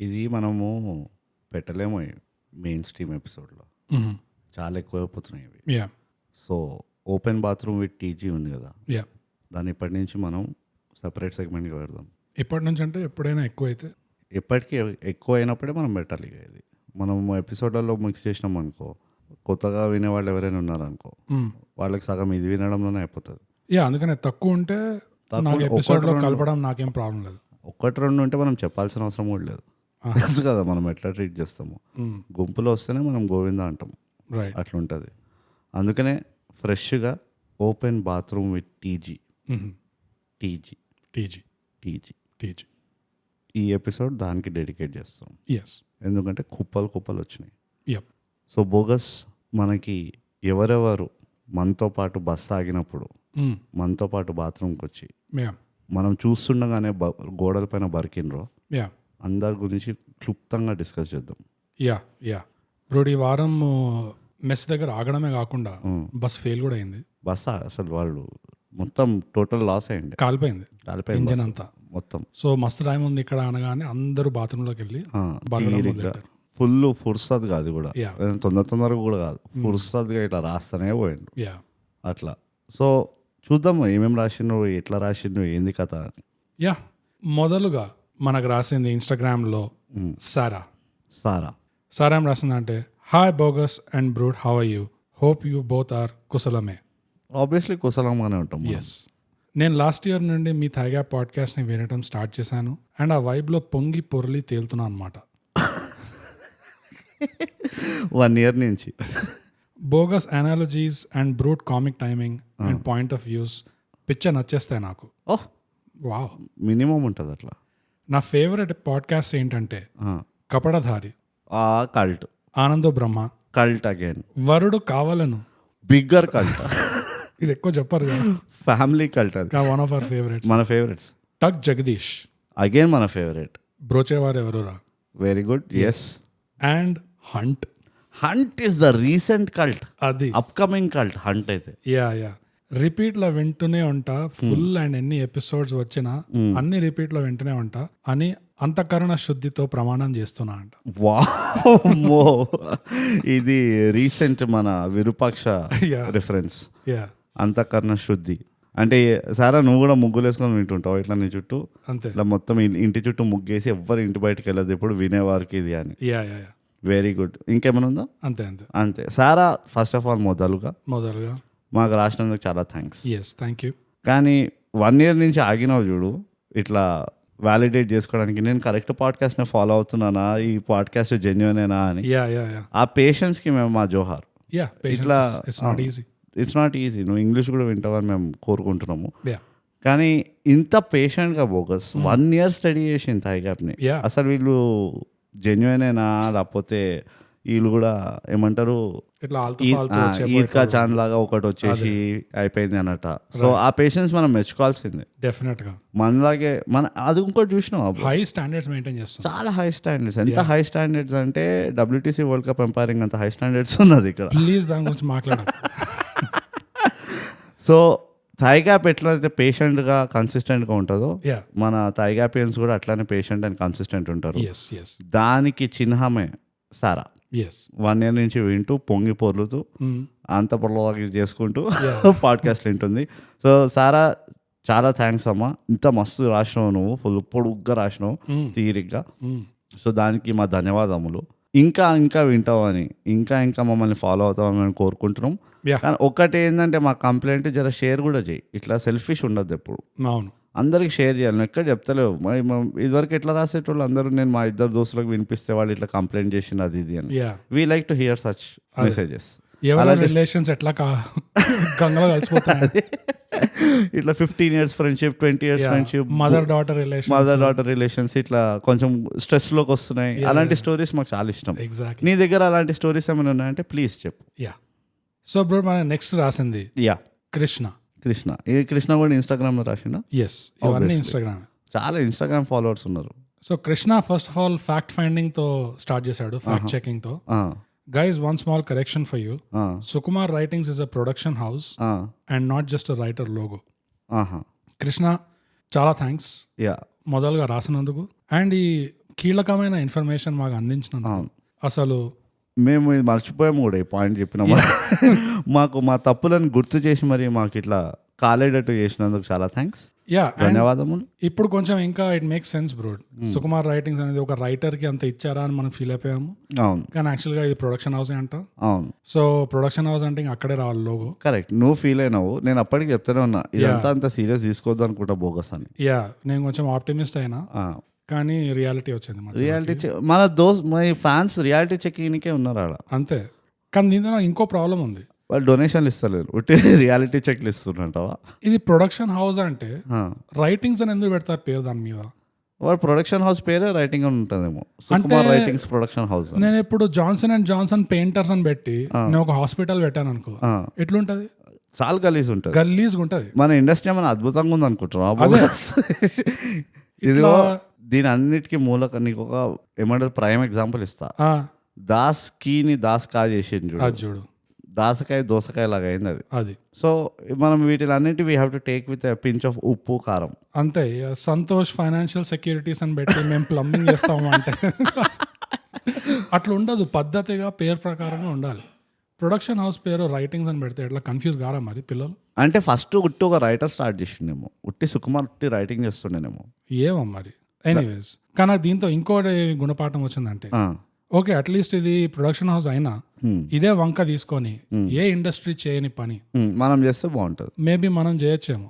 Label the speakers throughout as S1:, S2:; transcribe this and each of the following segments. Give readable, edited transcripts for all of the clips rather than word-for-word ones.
S1: ఇది మనము పెట్టలేము మెయిన్ స్ట్రీమ్ ఎపిసోడ్లో, చాలా ఎక్కువైపోతున్నాయి ఇవి.
S2: Yeah
S1: so open bathroom with TG ఉంది కదా,
S2: యా
S1: దాన్ని ఇప్పటి నుంచి మనం సపరేట్ సెగ్మెంట్గా పెడదాం.
S2: ఇప్పటి నుంచి అంటే ఎప్పుడైనా ఎక్కువైతే
S1: ఎప్పటికీ ఎక్కువ అయినప్పుడే మనం పెట్టాలి. ఇక ఇది మనం ఎపిసోడ్లలో మిక్స్ చేసినాం అనుకో, కొత్తగా వినేవాళ్ళు ఎవరైనా ఉన్నారనుకో, వాళ్ళకి సగం ఇది వినడంలోనే అయిపోతుంది.
S2: యా అందుకనే తక్కువ ఉంటే నాకు ఎపిసోడ్లో కలపడం నాకేం ప్రాబ్లం లేదు.
S1: ఒక్కటి రెండు ఉంటే మనం చెప్పాల్సిన అవసరం కూడా లేదు. తెలుసు కదా మనం ఎట్లా ట్రీట్ చేస్తాము. గుంపులో వస్తేనే మనం గోవిందా అంటాం,
S2: రైట్
S1: అట్లా ఉంటుంది. అందుకనే ఫ్రెష్గా open bathroom with TG TG
S2: TG
S1: TG
S2: TG
S1: ఈ ఎపిసోడ్ దానికి డెడికేట్ చేస్తాం.
S2: ఎస్
S1: ఎందుకంటే కుప్పలు వచ్చినాయి.
S2: యప్
S1: సో బోగస్ మనకి ఎవరెవరు మనతో పాటు బస్సు ఆగినప్పుడు మనతో పాటు బాత్రూమ్కి వచ్చి
S2: యా
S1: మనం చూస్తుండగానే గోడల పైన బరికినరో
S2: యా
S1: అందరి గురించి క్లుప్తంగా డిస్కస్ చేద్దాం.
S2: యా యా బ్రోడ్ ఈ వారం మెస్ దగ్గర ఆగడమే కాకుండా బస్ ఫెయిల్ కూడా అయింది.
S1: బస్ అసలు వాళ్ళు మొత్తం టోటల్ లాస్ అయ్యండి,
S2: కాలిపోయింది ఇంజన్ అంతా
S1: మొత్తం.
S2: సో మస్తు టైం ఉంది ఇక్కడ అనగానే అందరూ బాత్రూంలోకి వెళ్ళి
S1: ఫుల్ ఫుర్సద్గా, అది కూడా
S2: Yeah.
S1: తొందరగా కూడా కాదు, ఫుర్సద్గా ఇట్లా రాస్తానే పోయిండు
S2: యా
S1: అట్లా. సో చూద్దాం ఏమేమి రాసిండ్రు, ఎట్లా రాసిండ్రు, ఏంది కథ అని.
S2: యా మొదలుగా మనకు రాసింది ఇన్స్టాగ్రామ్లో సారా ఏం రాసిందంటే, hi bogus and brood, how are you, hope you both are కుశలమే.
S1: ఆబ్వియస్లీ కుశలంగానే ఉంటాం.
S2: ఎస్ నేను లాస్ట్ ఇయర్ నుండి మీ థైగా పాడ్కాస్ట్ని వినటం స్టార్ట్ చేశాను అండ్ ఆ వైబ్లో పొంగి పొరలి తేలుతున్నాను అనమాట.
S1: 1 year నుంచి
S2: bogus analogies and brood comic timing and point of views picture నచ్చేస్తాయి నాకు.
S1: ఓహ్
S2: వావ్,
S1: మినిమం ఉంటుంది అట్లా.
S2: నా ఫేవరెట్ పాడ్కాస్ట్ ఏంటంటే Kapatadhaari,
S1: cult,
S2: Anando Brahma,
S1: cult again,
S2: Varudu Kaavalenu,
S1: bigger cult,
S2: ఇది ఎక్కువ చెప్పరు కదా,
S1: ఫ్యామిలీ కల్ట్, అది
S2: వన్ ఆఫ్ అవర్ ఫేవరెట్స్.
S1: మన ఫేవరెట్స్.
S2: టక్ జగదీష్
S1: అగైన్ మన favourite,
S2: Brochevarevarura,
S1: very good. Yes.
S2: And hunt
S1: is the recent cult,
S2: అది
S1: అప్కమింగ్ కల్ట్ హంట్ అయితే.
S2: యా రిపీట్ లో వింటూనే ఉంటా, ఫుల్ అండ్ ఎన్ని ఎపిసోడ్స్ వచ్చినా అన్ని రిపీట్ లో వింటూనే ఉంటా అని అంతఃకరణ శుద్ధితో ప్రమాణం చేస్తున్నా అంట.
S1: వామ్మో, ఇది రీసెంట్ మన విరూపాక్ష రిఫరెన్స్.
S2: యా
S1: అంతఃకరణ శుద్ధి అంటే సారా నువ్వు కూడా ముగ్గులు వేసుకొని వింటుంటావు ఇట్లా నీ చుట్టూ,
S2: అంతే
S1: ఇట్లా మొత్తం ఇంటి చుట్టూ ముగ్గేసి ఎవ్వరు ఇంటి బయటకు వెళ్ళదు ఇప్పుడు వినేవారికి ఇది అని.
S2: Yeah
S1: very good. ఇంకేమైనా ఉందా? అంతే సారా. ఫస్ట్ ఆఫ్ ఆల్ మొదలుగా మాకు రాసినందుకు చాలా థ్యాంక్స్.
S2: Thank you.
S1: కానీ 1 year నుంచి ఆగినావు చూడు, ఇట్లా వ్యాలిడేట్ చేసుకోవడానికి నేను కరెక్ట్ పాడ్కాస్ట్ని ఫాలో అవుతున్నానా, ఈ పాడ్కాస్ట్ జెన్యూనేనా అని. ఆ పేషెన్స్కి మేము మా జోహార్. ఇట్లా ఇట్స్ నాట్ ఈజీ. నువ్వు ఇంగ్లీష్ కూడా వింటావని మేము కోరుకుంటున్నాము. కానీ ఇంత పేషెంట్గా బోగస్ 1 year స్టడీ చేసింది థైగ్యాప్ని. అసలు వీళ్ళు జెన్యూనేనా లేకపోతే వీళ్ళు కూడా ఏమంటారు ఈద్కా చాంద్ లాగా ఒకటి వచ్చేసి అయిపోయింది అన్నట్ట. సో ఆ పేషెన్స్ మనం మెచ్చుకోవాల్సిందే
S2: డెఫినెట్ గా.
S1: మనలాగే అది ఇంకోటి చూసినాం,
S2: హై స్టాండర్డ్స్ మెయింటైన్ చేస్తాం,
S1: చాలా హై స్టాండర్డ్స్. ఎంత హై స్టాండర్డ్స్ అంటే WTC వరల్డ్ కప్ ఎంపైరింగ్ అంత హై స్టాండర్డ్స్ ఉన్నది ఇక్కడ.
S2: ప్లీజ్ దాని గురించి మాట్లాడాలి.
S1: సో థైగ్యాప్ ఎట్లయితే పేషెంట్గా కన్సిస్టెంట్గా ఉంటుందో మన థైగ్యాపియన్స్ కూడా అట్లానే పేషెంట్ అండ్ కన్సిస్టెంట్ ఉంటారు. దానికి చిహ్నమే సారా. 1 year నుంచి వింటూ పొంగి పొర్లుతూ అంత పొరలు చేసుకుంటూ పాడ్కాస్ట్ వింటుంది. సో సారా చాలా థ్యాంక్స్ అమ్మా, ఇంత మస్తు రాసినావు నువ్వు, ఫుల్ పొడుగ్గా రాసినావు తీరిగ్గా. సో దానికి మా ధన్యవాదములు. ఇంకా వింటావని, ఇంకా మమ్మల్ని ఫాలో అవుతామని మేము కోరుకుంటున్నాం. కానీ ఒక్కటి ఏంటంటే మా కంప్లైంట్, జర షేర్ కూడా చేయి. ఇట్లా సెల్ఫిష్ ఉండదు ఎప్పుడు, అందరికి షేర్ చేయాలి. నువ్వు ఎక్కడ చెప్తలేవు. ఇదివరకు ఎట్లా రాసేటోళ్ళు అందరూ నేను మా 2 దోస్తులకు వినిపిస్తే వాళ్ళు ఇట్లా కంప్లైంట్ చేసిన అది ఇది అని. We like to hear such messages.
S2: Relations ఎట్లా గంగలో కలిసిపోతాయి.
S1: ఇట్లా 15 years friendship, 20 years friendship,
S2: mother daughter
S1: relations ఇట్లా కొంచెం స్ట్రెస్ లోకి వస్తున్నాయి. అలాంటి స్టోరీస్ మాకు చాలా ఇష్టం. నీ దగ్గర అలాంటి స్టోరీస్ ఏమైనా ఉన్నాయంటే ప్లీజ్ చెప్పు.
S2: సో బ్రో మన నెక్స్ట్ రాసింది
S1: కృష్ణ కూడా ఇన్స్టాగ్రామ్ లో రాసిండా?
S2: ఇవన్నీ ఇన్స్టాగ్రామ్,
S1: చాలా ఇన్స్టాగ్రామ్ ఫాలోవర్స్ ఉన్నారు.
S2: So Krishna first of all fact finding తో స్టార్ట్ చేశాడు, ఫ్యాక్ట్ చెకింగ్ తో. Guys, one small correction for you. Sukumar Writings is a production house and not just a writer logo. Krishna చాలా thanks మొదలుగా రాసినందుకు. And ఈ కీలకమైన information మాకు అందించినందుకు అసలు
S1: మేము ఇది మర్చిపోయాము కూడా ఈ పాయింట్ చెప్పినాము. మాకు మా తప్పులను గుర్తు చేసి మరి మాకు ఇట్లా కాలేటట్టు చేసినందుకు చాలా థ్యాంక్స్, ధన్యవాదములు.
S2: ఇప్పుడు కొంచెం ఇంకా it makes sense bro. Sukumar writings అనేది ఒక రైటర్ కి అంత ఇచ్చారా అని మనం ఫీల్ అయిపోయాము.
S1: అవును,
S2: కానీ యాక్చువల్ గా ఇది ప్రొడక్షన్ హౌస్ అంట.
S1: అవును,
S2: సో ప్రొడక్షన్ హౌస్ అంటే ఇంకా అక్కడే రావాలి లోగో.
S1: కరెక్ట్, నువ్వు ఫీల్ అయినావు, నేను అప్పటికి చెప్తానే ఉన్నా ఇదంతా అంత సీరియస్ తీసుకోవద్దు అనుకుంటా బోగస్ అని.
S2: నేను కొంచెం ఆప్టిమిస్ట్ అయినా, కానీ రియాలిటీ వచ్చింది.
S1: రియాలిటీ మన మన ఫ్యాన్స్ రియాలిటీ చెక్కింగ్కే ఉన్నారు ఆడ
S2: అంతే. కానీ దీంతో ఇంకో ప్రాబ్లం ఉంది,
S1: వాళ్ళు డొనేషన్లు ఇస్తలేరు, ఉట్టి రియాలిటీ చెక్లు ఇస్తున్నట్టవా.
S2: ఇది ప్రొడక్షన్ హౌస్ అంటే రైటింగ్స్ అని ఎందుకు పెడతారు పేరు దాని మీద?
S1: వాడు ప్రొడక్షన్ హౌస్ పేరే రైటింగ్ అని ఉంటుందేమో, సుకుమార్ రైటింగ్స్ ప్రొడక్షన్ హౌస్.
S2: నేను ఇప్పుడు జాన్సన్ అండ్ జాన్సన్ పెయింటర్స్ అని పెట్టి నేను ఒక హాస్పిటల్ పెట్టాను అనుకో, ఎట్లుంటది?
S1: చాలా గలీజ్ ఉంటుంది,
S2: గలీజ్గా ఉంటుంది.
S1: మన ఇండస్ట్రీ మన అద్భుతంగా ఉంది అనుకుంటున్నాం. ఇది దీని అన్నిటికీ మూలక నీకు ఒక ఏమంటారు ప్రైమ్ ఎగ్జాంపుల్ ఇస్తా. దాస్ కీని దాస్ కా చేసింది
S2: చూడు,
S1: దాసకాయ దోసకాయ లాగా అయింది
S2: అది.
S1: సో మనం వీటిని అన్నిటి we have to take with pinch of ఉప్పు కారం.
S2: అంతే. సంతోష్ ఫైనాన్షియల్ సెక్యూరిటీస్ అని పెట్టి మేము ప్లంబింగ్ చేస్తాము అంటే అట్లా ఉండదు, పద్ధతిగా పేరు ప్రకారంగా ఉండాలి. ప్రొడక్షన్ హౌస్ పేరు రైటింగ్స్ అని పెడితే ఎట్లా కన్ఫ్యూజ్ కారా మరి పిల్లలు?
S1: అంటే ఫస్ట్ ఉట్టి ఒక రైటర్ స్టార్ట్ చేసిండేమో, ఉట్టి సుకుమార్ ఉట్టి రైటింగ్ చేస్తుండేనేమో,
S2: ఏమో మరి. ఎనీవేస్, కానీ దీంతో ఇంకోటి గుణపాఠం వచ్చిందంటే, ఓకే అట్లీస్ట్ ఇది ప్రొడక్షన్ హౌస్ అయినా ఇదే వంక తీసుకొని ఏ ఇండస్ట్రీ చేయని పని
S1: మనం చేస్తే బాగుంటుంది.
S2: మేబీ మనం చేయొచ్చేమో,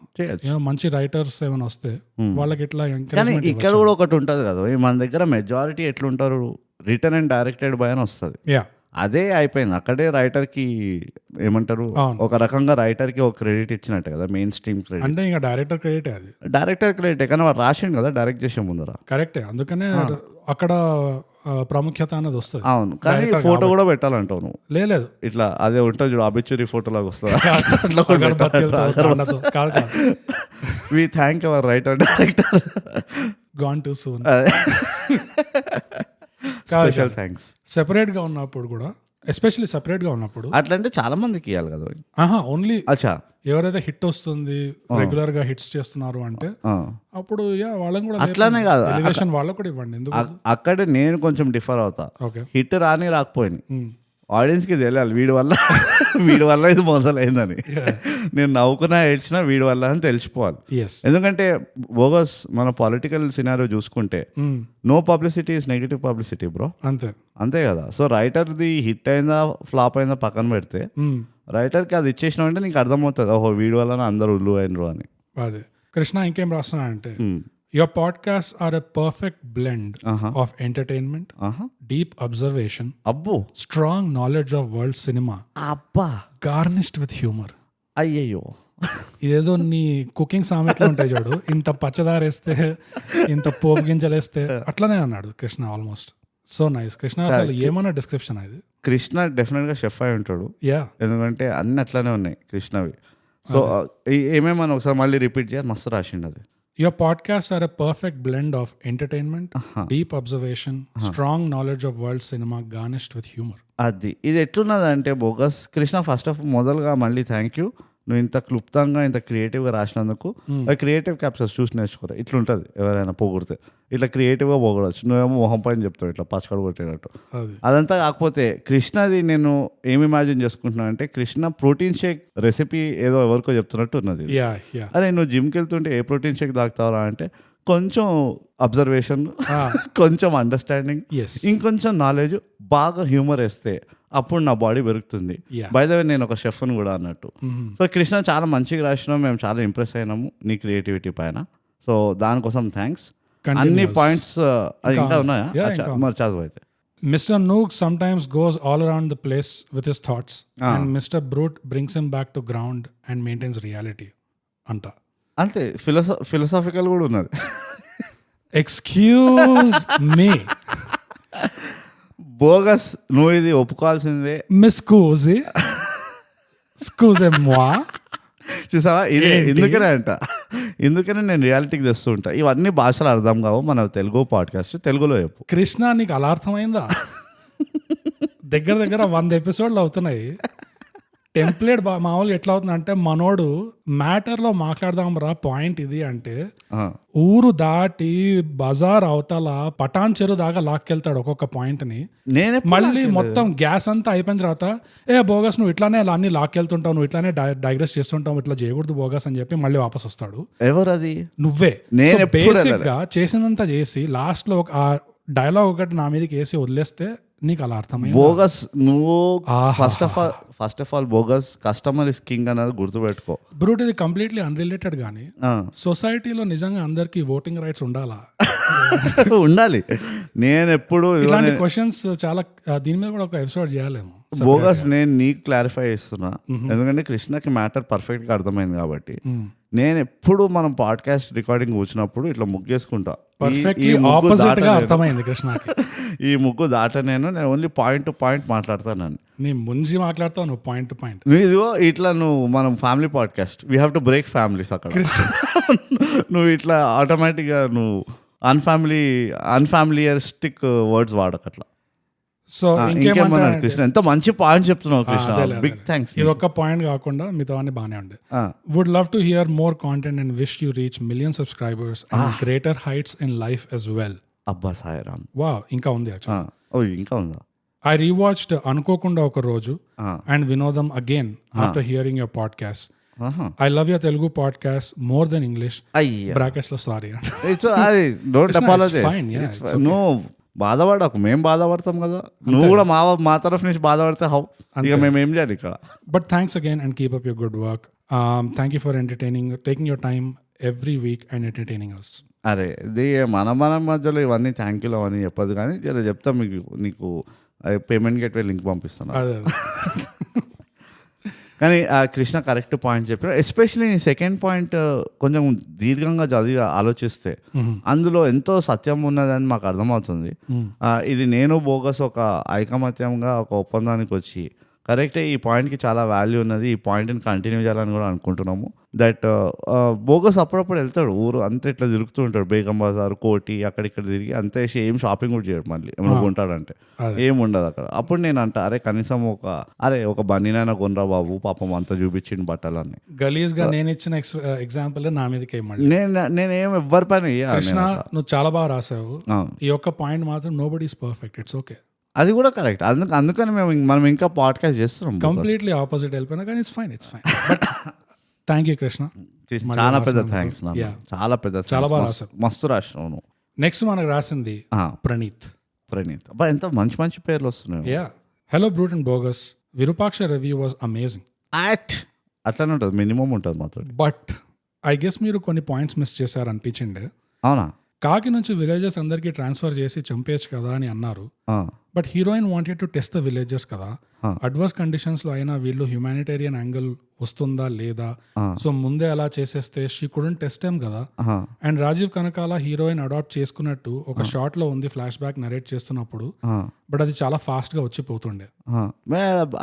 S2: మంచి రైటర్స్ ఏమైనా వస్తే వాళ్ళకి ఇట్లా.
S1: కానీ ఇక్కడ కూడా ఒకటి ఉంటుంది కదా, మన దగ్గర మెజారిటీ ఎట్లుంటారు, రిటర్న్ అండ్ డైరెక్టెడ్ బై అని వస్తుంది. అదే అయిపోయింది, అక్కడే రైటర్ కి ఏమంటారు ఒక రకంగా రైటర్ కి ఒక క్రెడిట్ ఇచ్చినట్టు కదా, మెయిన్ స్ట్రీమ్ క్రెడిట్.
S2: అంటే ఇంకా డైరెక్టర్ క్రెడిట్, అది
S1: డైరెక్టర్ క్రెడిట్. కానీ వాడు రాసిండు కదా డైరెక్ట్ చేసే ముందర,
S2: కరెక్టే. అందుకనే అక్కడ ప్రాముఖ్యత అనేది వస్తుంది.
S1: అవును, కానీ ఫోటో కూడా పెట్టాలంటావు నువ్వు. లేదు ఇట్లా అదే ఉంటుంది చూడు, అబిచ్యూరి ఫోటో లాగా వస్తుంది. We thank our writer director
S2: gone too soon.
S1: Special thanks.
S2: Separate గా ఉన్నప్పుడు కూడా, ఎస్పెషల్లీ సెపరేట్ గా ఉన్నప్పుడు
S1: అట్లంటే చాలా మందికి ఇవ్వాలి కదా.
S2: ఓన్లీ
S1: అచ్చా
S2: ఎవరైతే హిట్ వస్తుంది, రెగ్యులర్ గా హిట్స్ చేస్తున్నారు అంటే అప్పుడు వాళ్ళని కూడా
S1: అట్లానే కాదు,
S2: వాళ్ళకు కూడా ఇవ్వండి. ఎందుకు
S1: అక్కడే నేను కొంచెం డిఫర్ అవుతా. హిట్ రాని రాకపోయింది ఆడియన్స్ కి తెలియాలి, వీడి వల్ల ఇది మొదలైందని. నేను నవ్వుకున్నా ఏడ్చినా వీడి వల్ల అని తెలిసిపోవాలి. ఎందుకంటే బోగస్ మన పొలిటికల్ సినారియో చూసుకుంటే no publicity is negative publicity bro. అంతే కదా. సో రైటర్ది హిట్ అయిందా ఫ్లాప్ అయిందా పక్కన పెడితే, రైటర్కి అది ఇచ్చేసినావు అంటే నీకు అర్థమవుతుంది, ఓహో వీడి వల్ల అందరూ ఉల్లు అయినరు అని.
S2: అదే కృష్ణ ఇంకేం రాస్తున్నా అంటే, your podcasts are a perfect blend of entertainment, deep observation, strong knowledge of world cinema, garnished with humor.
S1: అయ్యయ్యో,
S2: ఇదేదో నీ కుకింగ్ సామెతలు ఉంటాయి చూడు, ఇంత పచ్చదారేస్తే ఇంత పోపు గింజలేస్తే అట్లనే అన్నాడు Krishna. Almost so nice. Krishna అసలు ఏమన్నా డిస్క్రిప్షన్ అది?
S1: కృష్ణ డెఫినెట్ గా షెఫ్ అయి ఉంటాడు, ఎందుకంటే అన్ని అట్లానే ఉన్నాయి కృష్ణవి. సో ఏమేమని ఒకసారి మళ్ళీ రిపీట్ చేయాలి, మస్తు రాసిండు అది.
S2: Your podcasts are a perfect blend of entertainment, deep observation, strong knowledge of world cinema, garnished with humor.
S1: అది ఇది ఎట్లున్నది అంటే బోగస్ కృష్ణ, ఫస్ట్ ఆఫ్ మొదలుగా మళ్ళీ థ్యాంక్ యూ. నువ్వు ఇంత క్లుప్తంగా ఇంత క్రియేటివ్గా రాసినందుకు. క్రియేటివ్ క్యాప్చర్స్ చూసి నేర్చుకోరా, ఇట్లుంటుంది. ఎవరైనా పొగిడితే ఇట్లా క్రియేటివ్గా పొగడచ్చు, నువ్వేమో మొహం పైన చెప్తావు ఇట్లా పచ్చకడు కొట్టేటట్టు. అదంతా కాకపోతే కృష్ణది నేను ఏమి ఇమాజిన్ చేసుకుంటున్నా అంటే, కృష్ణ ప్రోటీన్ షేక్ రెసిపీ ఏదో ఎవరికో చెప్తున్నట్టు ఉన్నది. అరే నువ్వు జిమ్కి వెళ్తుంటే ఏ ప్రోటీన్ షేక్ తాగుతావరా అంటే, కొంచెం అబ్జర్వేషన్, కొంచెం అండర్స్టాండింగ్, ఇంకొంచెం నాలెడ్జ్, బాగా హ్యూమర్ వేస్తే అప్పుడు నా బాడీ పెరుగుతుంది. బై ద వే నేను ఒక షెఫ్ని కూడా అన్నట్టు. సో కృష్ణ చాలా మంచిగా రాసినాం, మేము చాలా ఇంప్రెస్ అయినాము నీ క్రియేటివిటీ పైన. సో దానికోసం థ్యాంక్స్. అన్ని పాయింట్స్ ఇంకా ఉన్నాయా? మరి చదువు అయితే.
S2: Mr. Noog sometimes goes all around the place with his thoughts, and Mr. Brute brings him back to ground and maintains reality. అంట
S1: అంతే. ఫిలసాఫికల్ కూడా ఉన్నది.
S2: ఎక్స్క్యూజ్ మీ
S1: బోగస్, నువ్వు ఇది ఒప్పుకోవాల్సిందే.
S2: మిస్కూజీ స్కూజే moi.
S1: చూసావా, ఇది ఎందుకనే నేను రియాలిటీకి తెస్తూ ఉంటా. ఇవన్నీ భాషలు అర్థం కావు, మన తెలుగు పాడ్కాస్ట్ తెలుగులో చెప్పు.
S2: కృష్ణ నీకు అలా అర్థమైందా? దగ్గర 100 ఎపిసోడ్లు అవుతున్నాయి, టెంప్లెట్ మామూలుగా ఎట్లా అవుతుంది అంటే మనోడు మ్యాటర్ లో మాట్లాడదాం రా పాయింట్ ఇది అంటే ఊరు దాటి బజార్ అవతల పటాన్ చెరువు దాకా లాక్కెళ్తాడు ఒక్కొక్క పాయింట్ ని. మళ్ళీ మొత్తం గ్యాస్ అంతా అయిపోయిన తర్వాత బోగస్ నువ్వు ఇట్లానే అన్ని లాక్కెళ్తుంటావు, నువ్వు ఇట్లానే డైగ్రెస్ చేస్తుంటావు, ఇట్లా చేయకూడదు బోగస్ అని చెప్పి మళ్ళీ వాపస్ వస్తాడు.
S1: ఎవరది?
S2: నువ్వే. బేసిక్ గా చేసినంత చేసి లాస్ట్ లో ఒక డైలాగ్ ఒకటి నా మీదకి వేసి వదిలేస్తే నీకు అలా అర్థమైంది.
S1: బోగస్ నువ్వు first of all bogus customer is king అనేది గుర్తుపెట్టుకో.
S2: బ్రూట్ ఇది కంప్లీట్లీ అన్రిలేటెడ్ గానీ సొసైటీలో నిజంగా అందరికి ఓటింగ్ రైట్స్ ఉండాలా?
S1: ఉండాలి. నేను ఎప్పుడు
S2: ఇలాంటి క్వశ్చన్స్ చాలా దీని మీద కూడా ఒక ఎపిసోడ్ చేయాలేమో.
S1: బోగస్ నేను నీకు క్లారిఫై చేస్తున్నా, ఎందుకంటే కృష్ణకి మ్యాటర్ పర్ఫెక్ట్ గా అర్థమైంది కాబట్టి. నేను ఎప్పుడు మనం పాడ్కాస్ట్ రికార్డింగ్ కూర్చున్నప్పుడు ఇట్లా ముగ్గేసుకుంటా.
S2: అర్థమైంది కృష్ణకి.
S1: ఈ ముగ్గు దాట నేను ఓన్లీ పాయింట్ టు పాయింట్ మాట్లాడతాను.
S2: నీ ముందు మాట్లాడతావు నువ్వు పాయింట్ టు పాయింట్.
S1: ఇదిగో ఇట్లా నువ్వు మనం family podcast we have to break families అక్కడ. నువ్వు ఇట్లా ఆటోమేటిక్గా నువ్వు అన్ఫ్యామిలియరిస్టిక్ వర్డ్స్ వాడకట్లా.
S2: సో
S1: ఇంకేమన్నారు కృష్ణ? ఎంత మంచి పాయింట్ చెప్తున్నావు కృష్ణ, బిగ్ థ్యాంక్స్.
S2: ఇది ఒక్క పాయింట్ కాకుండా మిగతా అన్ని బాగానే ఉండే. Would love to hear more content and wish you reach million subscribers and greater heights in life as well.
S1: అబ్బా సాయిరామ్.
S2: వావ్, ఇంకా ఉంది
S1: ఇంకా ఉందా?
S2: I rewatched అనుకోకుండా ఒక రోజు and వినోదం again after hearing your podcast. I love your Telugu podcast more than English. Brackets లో sorry.
S1: Don't apologize. No, బాధపడకు, మేము బాధపడతాం కదా, నువ్వు కూడా మా తరఫు నుంచి బాధపడితే హౌ, ఇక మేము ఏం చేయాలి ఇక్కడ.
S2: But thanks again and keep up your good work. Thank you for taking your time every week and entertaining us.
S1: అరే ఇది మన మధ్యలో ఇవన్నీ థ్యాంక్ యూ అవన్నీ చెప్పదు, కానీ చెప్తా నీకు పేమెంట్ గేట్వే లింక్ పంపిస్తాను. కానీ కృష్ణ కరెక్ట్ పాయింట్ చెప్పారు. ఎస్పెషల్లీ నీ సెకండ్ పాయింట్ కొంచెం దీర్ఘంగా చదివి ఆలోచిస్తే అందులో ఎంతో సత్యం ఉన్నదని మాకు అర్థమవుతుంది. ఇది నేను బోగస్ ఒక ఐకమత్యంగా ఒక ఒప్పందానికి వచ్చి కరెక్టే ఈ పాయింట్కి చాలా వాల్యూ ఉన్నది, ఈ పాయింట్ని కంటిన్యూ చేయాలని కూడా అనుకుంటున్నాము. దట్ బోగస్ అప్పుడప్పుడు వెళ్తాడు ఊరు అంతా ఇట్లా తిరుగుతూ ఉంటాడు, బేగం బజార్, కోటి, అక్కడిక్కడ తిరిగి అంతే, ఏం షాపింగ్ కూడా చేయడు, మళ్ళీ ఏమైనా కొంటాడంటే ఏం ఉండదు అక్కడ. అప్పుడు నేను అంట అరే కనీసం ఒక బన్నీనైనా కొనరా బాబు, పాపం అంతా చూపించిండు బట్టలన్నీ.
S2: గలీజ్ గా నేను ఇచ్చిన ఎగ్జాంపుల్ నా మీదకి
S1: నేనేం ఎవ్వరి పని.
S2: నువ్వు చాలా బాగా రాసావు, ఈ ఒక్క పాయింట్ మాత్రం nobody is perfect, it's okay.
S1: అది కూడా కరెక్ట్. అందుకని మనం ఇంకా పాడ్కాస్ట్ చేస్తున్నాం.
S2: కంప్లీట్లీ ఆపోజిట్ వెళ్ళిపోయినా కానీ it's fine, it's fine. But thank you Krishna,
S1: చాలా పెద్ద థ్యాంక్స్. చాలా పెద్ద,
S2: చాలా బాగా రాసావు,
S1: మస్తు రాసినావు.
S2: నెక్స్ట్ మనకు రాసింది ప్రణీత్.
S1: అబ్బా ఎంత మంచి మంచి పేర్లు వస్తున్నాయి.
S2: Yeah, hello brute and bogus, Virupaksha review was amazing.
S1: అట్లానే ఉంటుంది, మినిమం ఉంటుంది మాతో.
S2: బట్ ఐ గెస్ మీరు కొన్ని పాయింట్స్ మిస్ చేశారు అనిపించిండే.
S1: అవునా?
S2: కాకి నుంచి విలేజెస్ అందరికి ట్రాన్స్ఫర్ చేసి చంపేయచ్చు కదా అని అన్నారు. But heroine wanted to test the villages కదా, అడ్వర్స్ కండిషన్స్ లో అయినా వీళ్ళు హ్యూమానిటేరియన్ యాంగిల్ వస్తుందా లేదా, సో ముందే అలా చేసేస్తే షీ కుడెంట్ టెస్ట్ ఏం కదా. And Rajeev Kanakala heroine adopt చేసుకున్నట్టు ఒక షార్ట్ లో ఉంది ఫ్లాష్ బ్యాక్ నరేట్ చేస్తున్నప్పుడు, బట్ అది చాలా ఫాస్ట్ గా వచ్చిపోతుండే.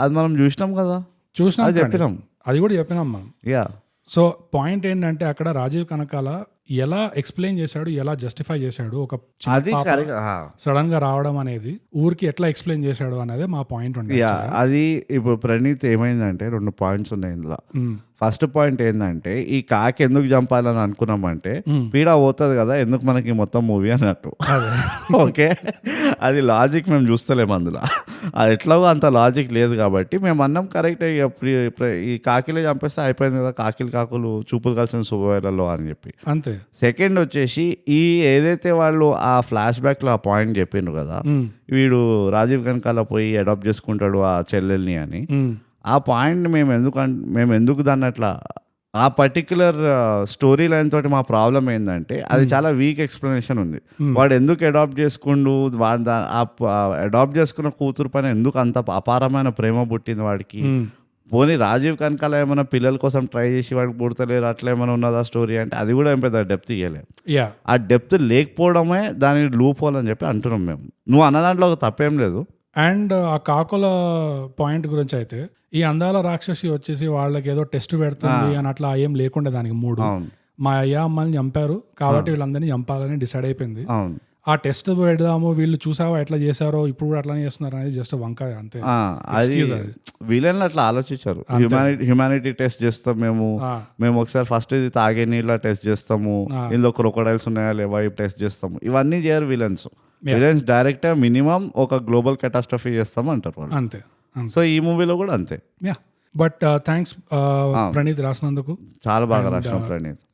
S1: అది మనం చూసినాం కదా, చెప్పినాం, అది
S2: కూడా చెప్పినాం మనం. సో పాయింట్ ఏంటంటే అక్కడ రాజీవ్ కనకాల ఎలా ఎక్స్ప్లెయిన్ చేశాడు, ఎలా జస్టిఫై చేశాడు, ఒక సడన్ గా రావడం అనేది ఊరికి ఎట్లా ఎక్స్ప్లెయిన్ చేశాడు అనేది మా పాయింట్ ఉంది.
S1: అది ఇప్పుడు ప్రణీత్ ఏమైందంటే 2 పాయింట్స్ ఉన్నాయి ఇందులో. ఫస్ట్ పాయింట్ ఏంటంటే ఈ కాకి ఎందుకు చంపాలని అనుకున్నామంటే పీడ పోతుంది కదా, ఎందుకు మనకి మొత్తం మూవీ అన్నట్టు. ఓకే, అది లాజిక్ మేము చూస్తలేము అందులో, అది ఎట్లాగో అంత లాజిక్ లేదు కాబట్టి మేము అన్నాం కరెక్ట్, ఈ కాకిలే చంపేస్తే అయిపోయింది కదా, కాకులు చూపులు కలిసిన శుభవేళలో అని చెప్పి.
S2: అంతే.
S1: సెకండ్ వచ్చేసి ఈ ఏదైతే వాళ్ళు ఆ ఫ్లాష్ బ్యాక్ లో ఆ పాయింట్ చెప్పిండ్రు కదా, వీడు రాజీవ్ కనకాల పోయి అడాప్ట్ చేసుకుంటాడు ఆ చెల్లెల్ని అని, ఆ పాయింట్ మేము ఎందుకు దాన్ని అట్లా ఆ పర్టిక్యులర్ స్టోరీ లైన్ తోటి మా ప్రాబ్లం ఏంటంటే అది చాలా వీక్ ఎక్స్ప్లెనేషన్ ఉంది. వాడు ఎందుకు అడాప్ట్ చేసుకుండు, వాడు అడాప్ట్ చేసుకున్న కూతురు పైన ఎందుకు అంత అపారమైన ప్రేమ పుట్టింది వాడికి, పోనీ రాజీవ్ కనకాల ఏమైనా పిల్లల కోసం ట్రై చేసి వాడికి పుడతలేరు అట్లా ఏమైనా ఉన్నదా స్టోరీ అంటే అది కూడా ఏం పెద్ద డెప్త్ ఇవ్వలేదు. ఆ డెప్త్ లేకపోవడమే దాని లూప్ హోల్ అని చెప్పి అంటున్నాం మేము. నువ్వు అన్న దాంట్లో తప్పేం లేదు.
S2: అండ్ ఆ కాకుల పాయింట్ గురించి అయితే ఈ అందాల రాక్షసి వచ్చేసి వాళ్ళకి ఏదో టెస్ట్ పెడుతుంది అని అట్లా ఏం లేకుండా దానికి 3 మా అయ్యా అమ్మల్ని చంపారు కాబట్టి వీళ్ళందరినీ చంపాలని డిసైడ్ అయిపోయింది. ఆ టెస్ట్ పెడదాము, వీళ్ళు చూసావా ఎట్లా చేశారో ఇప్పుడు కూడా అట్లానే చేస్తున్నారు అనేది జస్ట్ వంకాయ అంతే.
S1: అది వీళ్ళని అట్లా ఆలోచించారు. హ్యుమానిటీ టెస్ట్ చేస్తాం మేము ఒకసారి ఫస్ట్ ఇది తాగే నీళ్ళ టెస్ట్ చేస్తాము, ఇందులో క్రొకోడైల్స్ ఉన్నాయా లేవా ఇవి టెస్ట్ చేస్తాము. ఇవన్నీ చేయరు విలన్స్ డైరెక్ట్ మినిమం ఒక గ్లోబల్ కెటాస్ట్రఫీ చేస్తాం అంటారు వాళ్ళు
S2: అంతే.
S1: సో ఈ మూవీలో కూడా అంతే.
S2: బట్ థ్యాంక్స్ ప్రణీత్ రాసినందుకు,
S1: చాలా బాగా రాసిన ప్రణీత్.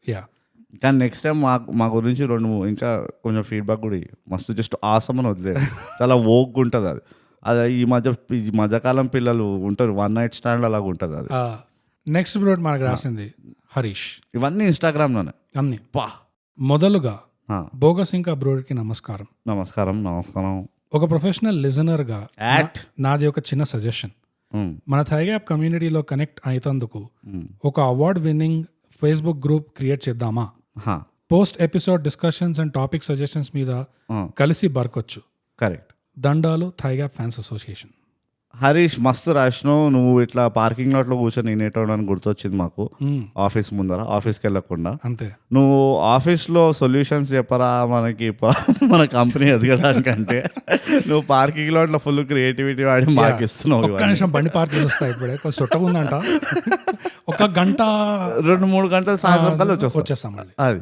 S1: కానీ నెక్స్ట్ టైం మా గురించి ఇంకా కొంచెం ఫీడ్బ్యాక్ కూడా మస్తు జస్ట్ ఆసమ్ అని వదిలేదు. చాలా ఓగ్గా ఉంటుంది అది. అది ఈ మధ్యకాలం పిల్లలు ఉంటారు, వన్ నైట్ స్టాండ్ అలాగ ఉంటుంది అది.
S2: నెక్స్ట్ బ్రోడ్ మనకు రాసింది హరీష్.
S1: ఇవన్నీ ఇన్స్టాగ్రామ్లోనే
S2: అన్ని. మొదలుగా బోగస్ ఇంకా బ్రోడ్కి నమస్కారం.
S1: నమస్కారం.
S2: ఒక ప్రొఫెషనల్ లిజనర్గా నాది ఒక చిన్న సజెషన్. మన థైగ్యాప్ కమ్యూనిటీలో కనెక్ట్ అయినందుకు ఒక award winning Facebook group create చేద్దామా? Post episode discussions and topic suggestions మీద కలిసి బరకొచ్చు.
S1: కరెక్ట్.
S2: దండాలు థైగ్యాప్ ఫ్యాన్స్ అసోసియేషన్.
S1: హరీష్ మస్తు రాసినావు. నువ్వు ఇట్లా పార్కింగ్ లాట్ లో కూర్చొని నేనేటోడానికి గుర్తొచ్చింది మాకు. ఆఫీస్ ముందర, ఆఫీస్కి వెళ్ళకుండా
S2: అంతే.
S1: నువ్వు ఆఫీస్ లో సొల్యూషన్స్ చెప్పరా మనకి మన కంపెనీ ఎదగడానికంటే నువ్వు పార్కింగ్ లాట్ లో ఫుల్ క్రియేటివిటీ వాడి మాకు ఇస్తున్నావు.
S2: ఒక్క నిమిషం బండి పార్క్ చేస్తా ఇప్పుడే, కొంచెం సొట్టగా ఉందంట. ఒక గంట
S1: 2-3 గంటలు సాయంత్రం కల్లా వచ్చేస్తాం అది.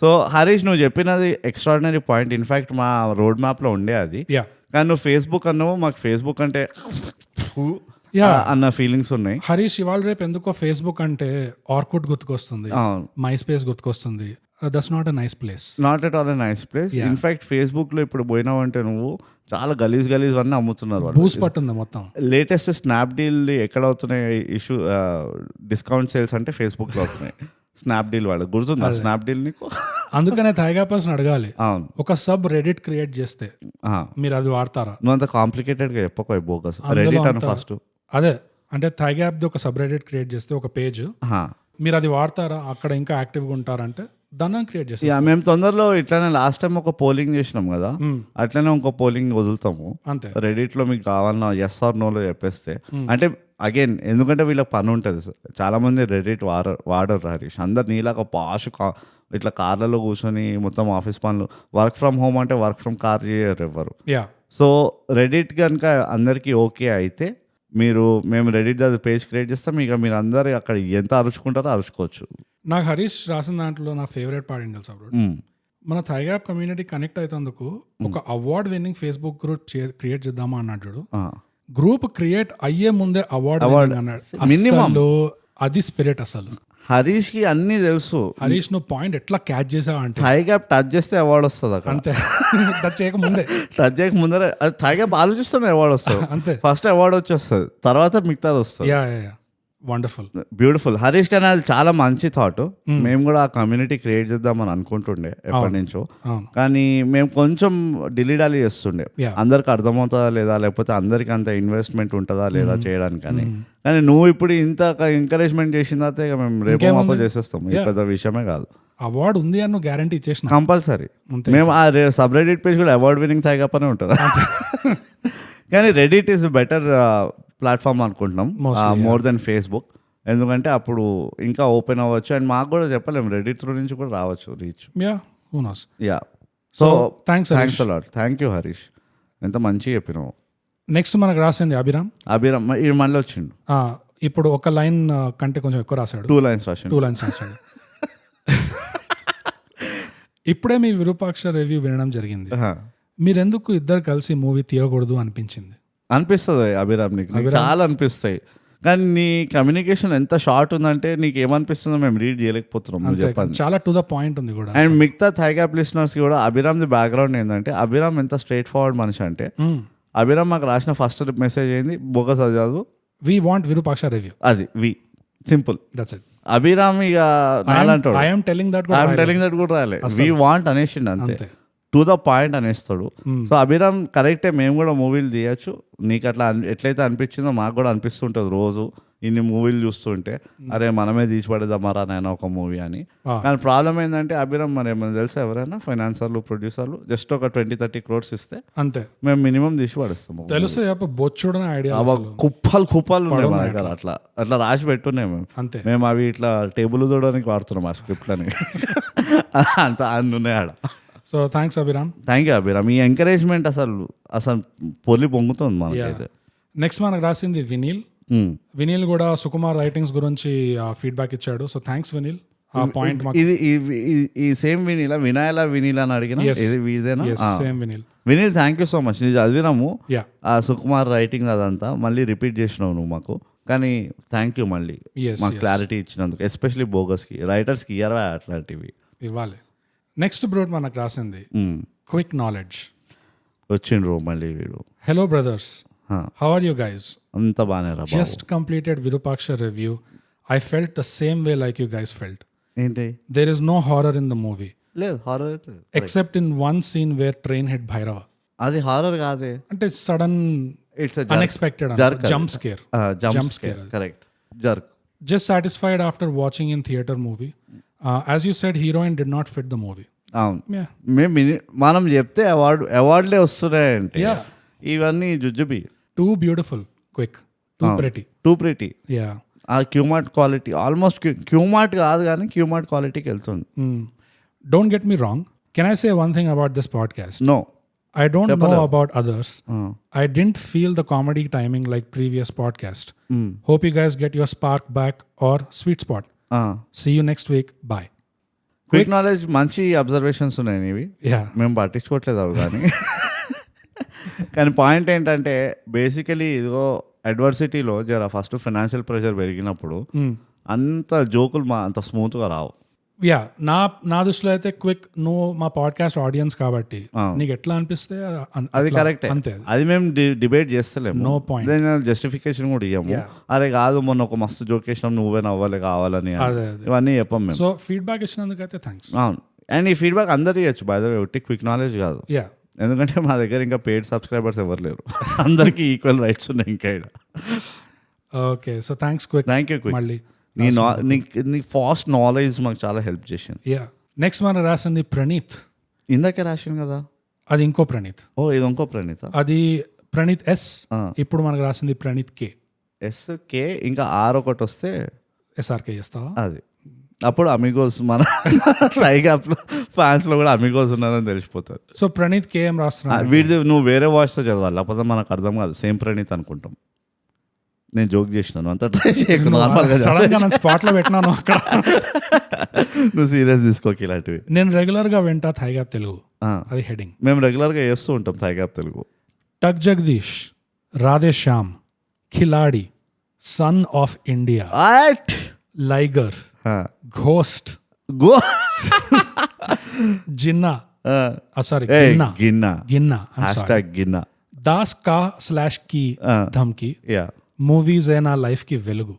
S1: సో హరీష్ నువ్వు చెప్పినది ఎక్స్ట్రాడినరీ పాయింట్. ఇన్ఫాక్ట్ మా రోడ్ మ్యాప్ లో ఉండే అది. కానీ నువ్వు ఫేస్బుక్ అన్నావు, మాకు ఫేస్బుక్ అంటే అన్న ఫీలింగ్స్ ఉన్నాయి.
S2: హరీష్ ఇవాళ రేపు ఎందుకో ఫేస్బుక్ అంటే ఆర్కుడ్ గుర్తుకొస్తుంది, మై స్పేస్ గుర్తుకొస్తుంది. That's not a nice place.
S1: Not at all a nice place. In fact Facebook లో ఇప్పుడు పోయినావంటే నువ్వు చాలా గలీజ్ అన్నీ అమ్ముతున్నారు.
S2: బూస్ పట్టుంది మొత్తం.
S1: లేటెస్ట్ స్నాప్డీల్ ఎక్కడ అవుతున్నాయి ఇష్యూ, డిస్కౌంట్ సేల్స్ అంటే ఫేస్బుక్ లో అవుతున్నాయి. స్నాప్డీల్ వాడు గుర్తుందా స్నాప్డీల్ నీకు?
S2: అందుకనే థైగా పర్సన్ అడగాలి, ఒక సబ్ రెడిట్ క్రియేట్ చేస్తే మీరు అది వాడతారా?
S1: నువ్వు అంత కాంప్లికేటెడ్ గా చెప్పక బోగస్. రెడిట్ అని ఫస్ట్
S2: అదే అంటే థైగా యాప్ ఒక సబ్ రెడిట్ క్రియేట్ చేస్తే ఒక పేజ్, మీరు అది వాడతారా, అక్కడ ఇంకా యాక్టివ్గా ఉంటారంటే దాన్ని క్రియేట్ చేస్తాం.
S1: మేము తొందరలో ఇట్లానే లాస్ట్ టైం ఒక పోలింగ్ చేసినాం కదా, అట్లనే ఇంకో పోలింగ్ వదులుతాము అంతే. రెడిట్ లో మీకు కావాలన్నా ఎస్ ఆర్ నోలో చెప్పేస్తే, అంటే అగైన్ ఎందుకంటే వీళ్ళకి పని ఉంటుంది. చాలా మంది రెడిట్ వాడరు హరీష్. అందరు నీలాగా పాష్ ఇట్లా కార్లలో కూర్చొని మొత్తం ఆఫీస్ పనులు, వర్క్ ఫ్రమ్ హోమ్ అంటే వర్క్ ఫ్రమ్ కార్ చేయరు ఎవ్వరు. సో రెడిట్ కనుక అందరికీ ఓకే అయితే మేము రెడిట్ అది పేజ్ క్రియేట్ చేస్తాం. ఇక మీరు అందరు అక్కడ ఎంత అరుచుకుంటారో అరుచుకోవచ్చు.
S2: నాకు హరీష్ రాసిన దాంట్లో నా ఫేవరెట్ పార్ట్ ఏంటి తెలుసా? మన థైగ్యాప్ కమ్యూనిటీ కనెక్ట్ అవుతందుకు ఒక award winning Facebook group create చేద్దామా అన్నాడు. గ్రూప్ క్రియేట్ అయ్యే ముందే అవార్డ్ అన్నాడు. అది స్పిరిట్ అసలు.
S1: హరీష్ కి అన్ని తెలుసు.
S2: హరీష్ నువ్వు పాయింట్ ఎట్లా క్యాచ్ చేసావు అంటే
S1: థైగ్యాప్ టచ్ చేస్తే అవార్డు వస్తుంది అక్కడ.
S2: అంతే. టచ్ చేయక ముందరే థైగ్యాప్ ఆలోచిస్తాను అవార్డు వస్తుంది. అంతే. ఫస్ట్ అవార్డు వచ్చేస్తుంది, తర్వాత మిగతాది వస్తుంది. Wonderful, beautiful. హరీష్ కానీ అది చాలా మంచి థాట్. మేము కూడా ఆ కమ్యూనిటీ క్రియేట్ చేద్దామని అనుకుంటుండే ఎప్పటి నుంచో, కానీ మేము కొంచెం డిలీడాలి చేస్తుండే. అందరికి అర్థమవుతుందా లేదా, లేకపోతే అందరికి అంత ఇన్వెస్ట్మెంట్ ఉంటుందా లేదా చేయడానికి. కానీ నువ్వు ఇప్పుడు ఇంత ఎంకరేజ్మెంట్ చేసిన తర్వాత ఇక మేము రేపు మాపో చేసేస్తాం. ఇది పెద్ద విషయమే కాదు. అవార్డు ఉంది అని గ్యారంటీ ఇచ్చేసిన
S1: కంపల్సరీ. మేము ఆ సబ్ రెడిట్ పేజ్ కూడా అవార్డ్ విన్నింగ్ థైగాపనే ఉంటుంది. కానీ రెడిట్ ఈస్ బెటర్ ప్లాట్ఫామ్ అనుకుంటున్నాం మోర్ దెన్ ఫేస్బుక్. ఎందుకంటే అప్పుడు ఇంకా ఓపెన్ అవ్వచ్చు. అండ్ మాకు కూడా చెప్పలేము, రెడిట్ త్రూ నుంచి కూడా రావచ్చు reach. So thanks a lot. Thank you Harish, ఎంత మంచిగా చెప్పినావు.
S2: నెక్స్ట్ మనకు రాసింది అభిరామ్.
S1: ఈ మళ్ళీ వచ్చిండు.
S2: ఇప్పుడు ఒక లైన్ కంటే కొంచెం ఎక్కువ రాశాడు.
S1: 2 lines రాశాడు.
S2: ఇప్పుడే మీ విరూపాక్ష రివ్యూ వినడం జరిగింది. మీరెందుకు ఇద్దరు కలిసి మూవీ తీయకూడదు అనిపించింది?
S1: అనిపిస్తుంది అభిరామ్, నీకు చాలా అనిపిస్తాయి. కానీ నీ కమ్యూనికేషన్ ఎంత షార్ట్ ఉందంటే నీకు ఏమనిపిస్తుందో మేము రీడ్ చేయలేకపోతున్నాం. చెప్పండి,
S2: చాలా టు ద పాయింట్ ఉంది కూడా.
S1: అండ్ మిగతా థైగ్యాప్ లిసనర్స్ కూడా అభిరామ్ ది బ్యాక్గ్రౌండ్ ఏంటంటే, అభిరామ్ ఎంత స్ట్రైట్ ఫార్వర్డ్ మనిషి అంటే, అభిరామ్ మాకు రాసిన ఫస్ట్ మెసేజ్ ఏంది, బోగస్ చదువు,
S2: వి వాంట్ విరూపాక్ష రివ్యూ.
S1: అది వి సింపుల్,
S2: దట్స్ ఇట్.
S1: అభిరామ్ ఇక నాలంటాడు,
S2: ఐఎమ్ టెలింగ్ దట్
S1: కూడా రాలే, వి వాంట్ అనేసిండు అంతే, టు ద పాయింట్ అనేస్తాడు. సో అభిరామ్ కరెక్టే, మేము కూడా మూవీలు తీయచ్చు. నీకు అట్లా ఎట్లయితే అనిపించిందో మాకు కూడా అనిపిస్తుంటుంది రోజు ఇన్ని మూవీలు చూస్తుంటే, అరే మనమే తీసి పడేద్దామారా నాయన ఒక మూవీ అని. కానీ ప్రాబ్లం ఏంటంటే అభిరామ్ మరి ఏమైనా తెలుసా, ఎవరైనా ఫైనాన్సర్లు ప్రొడ్యూసర్లు జస్ట్ ఒక 20-30 crores ఇస్తే
S2: అంతే
S1: మేము మినిమం తీసి పడేస్తాము.
S2: తెలుసు, బొచ్చుడని ఐడియా,
S1: కుప్పలు ఉన్నాయి మా దగ్గర. అట్లా రాసి పెట్టున్నాయి మేము అవి ఇట్లా టేబుల్ చూడడానికి వాడుతున్నాం ఆ స్క్రిప్ట్లని. అంత అన్ని ఉన్నాయి ఆడ.
S2: So thanks Abhiram.
S1: Thank you Abhiram. ఈ ఎంకరేజ్మెంట్ అసలు పొలి పొంగుతుంది మనకైతే.
S2: నెక్స్ట్ మనకు రాసింది వినీల్. వినీల్ కూడా సుకుమార్ రైటింగ్స్ గురించి ఫీడ్బ్యాక్ ఇచ్చాడు. So thanks Vineel. ఆ పాయింట్
S1: ఇది ఈ సేమ్ వినీల్ అని అడిగిన
S2: same
S1: Vineel thank you so much. నేను చదివినాము ఆ సుకుమార్ రైటింగ్ అదంతా, మళ్ళీ రిపీట్ చేసినావు నువ్వు మాకు, కానీ థ్యాంక్ యూ మళ్ళీ మాకు క్లారిటీ ఇచ్చినందుకు. ఎస్పెషలీ బోగస్కి రైటర్స్కి ఇయ్యరా అట్లాంటివి
S2: ఇవ్వాలి. నెక్స్ట్ బ్రోడ్ మనకు రాసింది క్విక్ నాలెడ్జ్.
S1: వచ్చిండ్రు మళ్ళీ వీడు.
S2: Hello brothers, how are you guys?
S1: అంత బాగానే రా.
S2: Just completed Virupaksha review. I felt the same way like you guys felt.
S1: ఏంటి?
S2: There is no horror in the movie.
S1: లేదు హారర్ అయితే
S2: except in one scene where train hit Bhairava.
S1: అది horror కాదే,
S2: అంటే sudden
S1: it's
S2: unexpected jump scare.
S1: Jump scare. Correct. Jerk.
S2: Just satisfied after watching in theater movie. As you said, heroine did not fit the movie.
S1: అవును.
S2: Yeah.
S1: మనం చెప్తే అవార్డులే వస్తున్నాయంటే ఇవన్నీ జుజుబి.
S2: Too beautiful, quick, too pretty. Yeah.
S1: ఆ క్యూమార్ట్ quality almost క్యూమార్ట్ కాదు కానీ క్యూమార్ట్ క్వాలిటీకి వెళ్తుంది.
S2: Don't get me wrong. Can I say one thing about this podcast?
S1: No.
S2: I don't know about others. I didn't feel the comedy timing like previous podcast. Hope you guys get your spark back or sweet spot. See you next week. Bye.
S1: Quick knowledge మంచి observations ఉన్నాయి ఇవి. మేము పట్టించుకోవట్లేదు అవి కానీ point ఏంటంటే basically ఇదిగో అడ్వర్సిటీలో జర ఫస్ట్ ఫైనాన్షియల్ ప్రెషర్ పెరిగినప్పుడు అంత జోకులు అంత స్మూత్గా రావు.
S2: నా దృష్టిలో అయితే క్విక్, నువ్వు మా పాడ్కాస్ట్ ఆడియన్స్ కాబట్టి నీకు ఎట్లా అనిపిస్తే
S1: అది కరెక్ట్ అంతే. అది మేము డిబేట్ చేస్తలేము.
S2: No point.
S1: జస్టిఫికేషన్ కూడా ఇవ్వము. అరే కాదు మొన్న ఒక మస్తు జోక్ వేసినాం నువ్వే నవ్వాలి కావాలని ఇవన్నీ చెప్పాం మేము.
S2: సో ఫీడ్బ్యాక్ ఇచ్చినందుకు అయితే థ్యాంక్స్.
S1: అవును. అండ్ ఈ ఫీడ్బ్యాక్ అందరు ఇవ్వచ్చు బై ద వే, ఒట్టి క్విక్ నాలెడ్జ్ కాదు. ఎందుకంటే మా దగ్గర ఇంకా పెయిడ్ సబ్స్క్రైబర్స్ ఎవరు లేరు. అందరికీ ఈక్వల్ రైట్స్ ఉన్నాయి ఇంకా.
S2: Okay, so thanks quick.
S1: Thank you quick.
S2: మళ్ళీ
S1: నీ ఫాస్ట్ నాలెడ్జ్ మాకు చాలా హెల్ప్ చేసింది.
S2: నెక్స్ట్ మనం రాసింది ప్రణీత్.
S1: ఇందాకే రాసింది కదా,
S2: అది ఇంకో ప్రణీత్.
S1: ఓ ఇది ఇంకో ప్రణీత్.
S2: అది ప్రణీత్ ఎస్. ఇప్పుడు మనకు రాసింది ప్రణీత్ కే.
S1: ఎస్ కే ఇంకా ఆర్ ఒకటి వస్తే
S2: ఎస్ఆర్కే చేస్తావా?
S1: అది అప్పుడు అమిగోస్ మన టైగాప్ ఫ్యాన్స్ లో కూడా అమిగోస్ ఉన్నారని తెలిసిపోతుంది.
S2: సో ప్రణీత్ కేఎం రాస్తున్నా.
S1: వీడిది నువ్వు వేరే వాయిస్ తో చదవాలి, లేకపోతే మనకు అర్థం కాదు. సేమ్ ప్రణీత్ అనుకుంటాం. నేను జోక్ చేసినాను, అంతా ట్రై చేయకు.
S2: స్పాట్ లో పెట్టినాను అక్కడ.
S1: నువ్వు సీరియస్ తీసుకోకి ఇలాంటివి.
S2: నేను రెగ్యులర్ గా వింటా థైగాప్ తెలుగు, అది హెడింగ్.
S1: మేము రెగ్యులర్ గా చేస్తూ ఉంటాం Thigh Gap Telugu.
S2: Tuck Jagadish, Radhe Shyam, Khiladi, Son of India, Liger, Ghost, Jinna, sorry Ginna, Das Ka slash కి ధమ్కి, మూవీస్ ఏ నా లైఫ్ కి వెలుగు.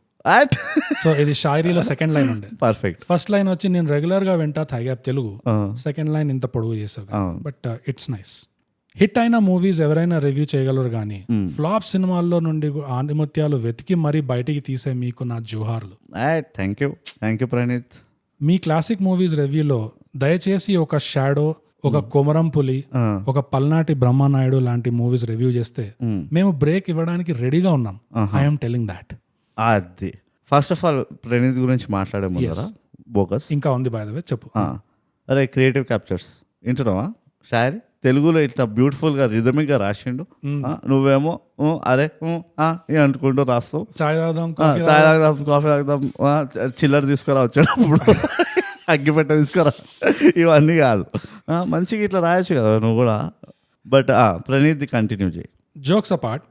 S2: సో ఇది షాయరీలో సెకండ్ లైన్ ఉండే.
S1: పర్ఫెక్ట్.
S2: ఫస్ట్ లైన్ వచ్చి నేను రెగ్యులర్ గా వింటా థైగాప్ తెలుగు. సెకండ్ లైన్ ఇంత పొడుగు చేసావు, బట్ ఇట్స్ నైస్. హిట్ అయిన మూవీస్ ఎవరైనా రివ్యూ చేయగలరు కానీ ఫ్లాప్ సినిమాల్లో నుండి ఆణిముత్యాలు వెతికి మరీ బయటికి తీసే మీకు నా జోహార్లు.
S1: Thank you Praneeth.
S2: Me classic movies రివ్యూలో దయచేసి ఒక షాడో, ఒక కొమరం పులి, ఒక పల్నాటి బ్రహ్మనాయుడు లాంటి మూవీస్ రివ్యూ చేస్తే మేము బ్రేక్ ఇవ్వడానికి రెడీగా ఉన్నాం. I'm telling that.
S1: అది ఫస్ట్ ఆఫ్ ఆల్ ప్రణీత్ గురించి మాట్లాడే ముందరా బోకస్ ఇంకా
S2: ఉంది బై ద వే, చెప్పు.
S1: అరే క్రియేటివ్ క్యాప్చర్స్ వింటున్నావా? షాయరీ తెలుగులో ఇట్లా బ్యూటిఫుల్ గా రిథమిక్ గా రాసిండు. నువ్వేమో అరే అనుకుంటూ రాస్తావు.
S2: చాయ్ తాగుదాం,
S1: కాఫీ తాగుదాం, చిల్లర తీసుకురా వచ్చేటప్పుడు అగ్గిపెట్ట తీసుకురా, ఇవన్నీ కాదు. మంచిగా ఇట్లా రాయొచ్చు కదా నువ్వు కూడా. బట్ ప్రణీత్ కంటిన్యూ చేయి.
S2: Jokes apart,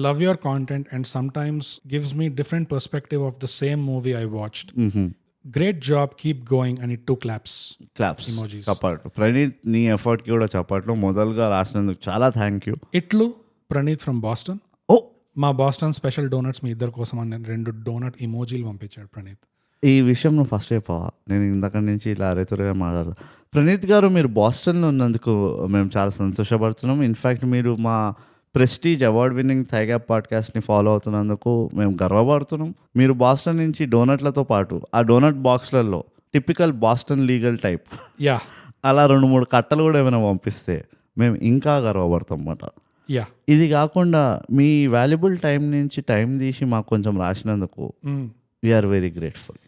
S2: love your content and sometimes gives me different perspective of the same movie I watched. Great job, keep going, and it 2 claps emojis.
S1: చప్పట్లు ప్రణీత్, నీ ఎఫర్ట్ కి కూడా చప్పట్లు. మొదలుగా రాసినందుకు చాలా థ్యాంక్ యూ.
S2: ఇట్లు ప్రణీత్ ఫ్రమ్ బాస్టన్. మా బాస్టన్ స్పెషల్ డోనట్స్ మీ ఇద్దరు కోసం అని 2 డోనట్ ఇమోజీలు పంపించాడు ప్రణీత్.
S1: ఈ విషయం నువ్వు ఫస్ట్ చెప్పవా? నేను ఇందాక నుంచి ఇలా అరేతురుగా మాట్లాడతా. ప్రణీత్ గారు, మీరు బాస్టన్లో ఉన్నందుకు మేము చాలా సంతోషపడుతున్నాం. ఇన్ఫ్యాక్ట్ మీరు మా ప్రెస్టీజ్ అవార్డ్ విన్నింగ్ థైగాప్ పాడ్కాస్ట్ని ఫాలో అవుతున్నందుకు మేము గర్వపడుతున్నాం. మీరు బాస్టన్ నుంచి డోనట్లతో పాటు ఆ డోనట్ బాక్స్లలో టిపికల్ బాస్టన్ లీగల్ టైప్ అలా 2-3 కట్టలు కూడా ఏమైనా పంపిస్తే మేము ఇంకా గర్వపడతాం అన్నమాట. ఇది కాకుండా మీ వాల్యుబుల్ టైం నుంచి టైం తీసి మాకు కొంచెం రాసినందుకు we are very grateful.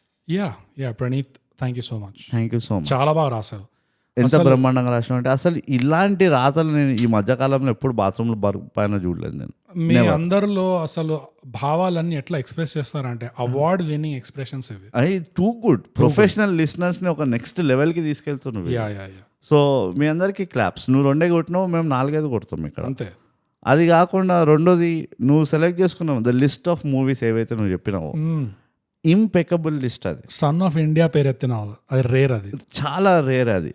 S2: Praneeth, thank you so much.
S1: Thank you so much.
S2: చాలా బాగా రాసావు.
S1: ఎంత బ్రహ్మాండంగా రాసిన అంటే అసలు ఇలాంటి రాతలు నేను ఈ మధ్యకాలంలో ఎప్పుడు బాత్రూంలో పైన చూడలేదు నేను.
S2: మీ అందరిలో అసలు భావాలన్నీ ఎట్లా ఎక్స్ప్రెస్ చేస్తారంటే అవార్డ్ విన్నింగ్ ఎక్స్ప్రెషన్స్ ఇవి.
S1: అవి టూ గుడ్ ప్రొఫెషనల్ లిసనర్స్ ని ఒక నెక్స్ట్ లెవెల్ కి తీసుకెళ్తున్నావు. సో మీ అందరికి క్లాప్స్. నువ్వు 2 కొట్టినావు, మేము 4-5 కొడతాం ఇక్కడ
S2: అంతే.
S1: అది కాకుండా రెండోది నువ్వు సెలెక్ట్ చేసుకున్నావు ద లిస్ట్ ఆఫ్ మూవీస్ ఏవైతే నువ్వు చెప్పినావో ఇంపెకబుల్ లిస్ట్. అది
S2: సన్ ఆఫ్ ఇండియా పేరు ఎత్తినావు, అది రేర్, అది
S1: చాలా రేర్ అది.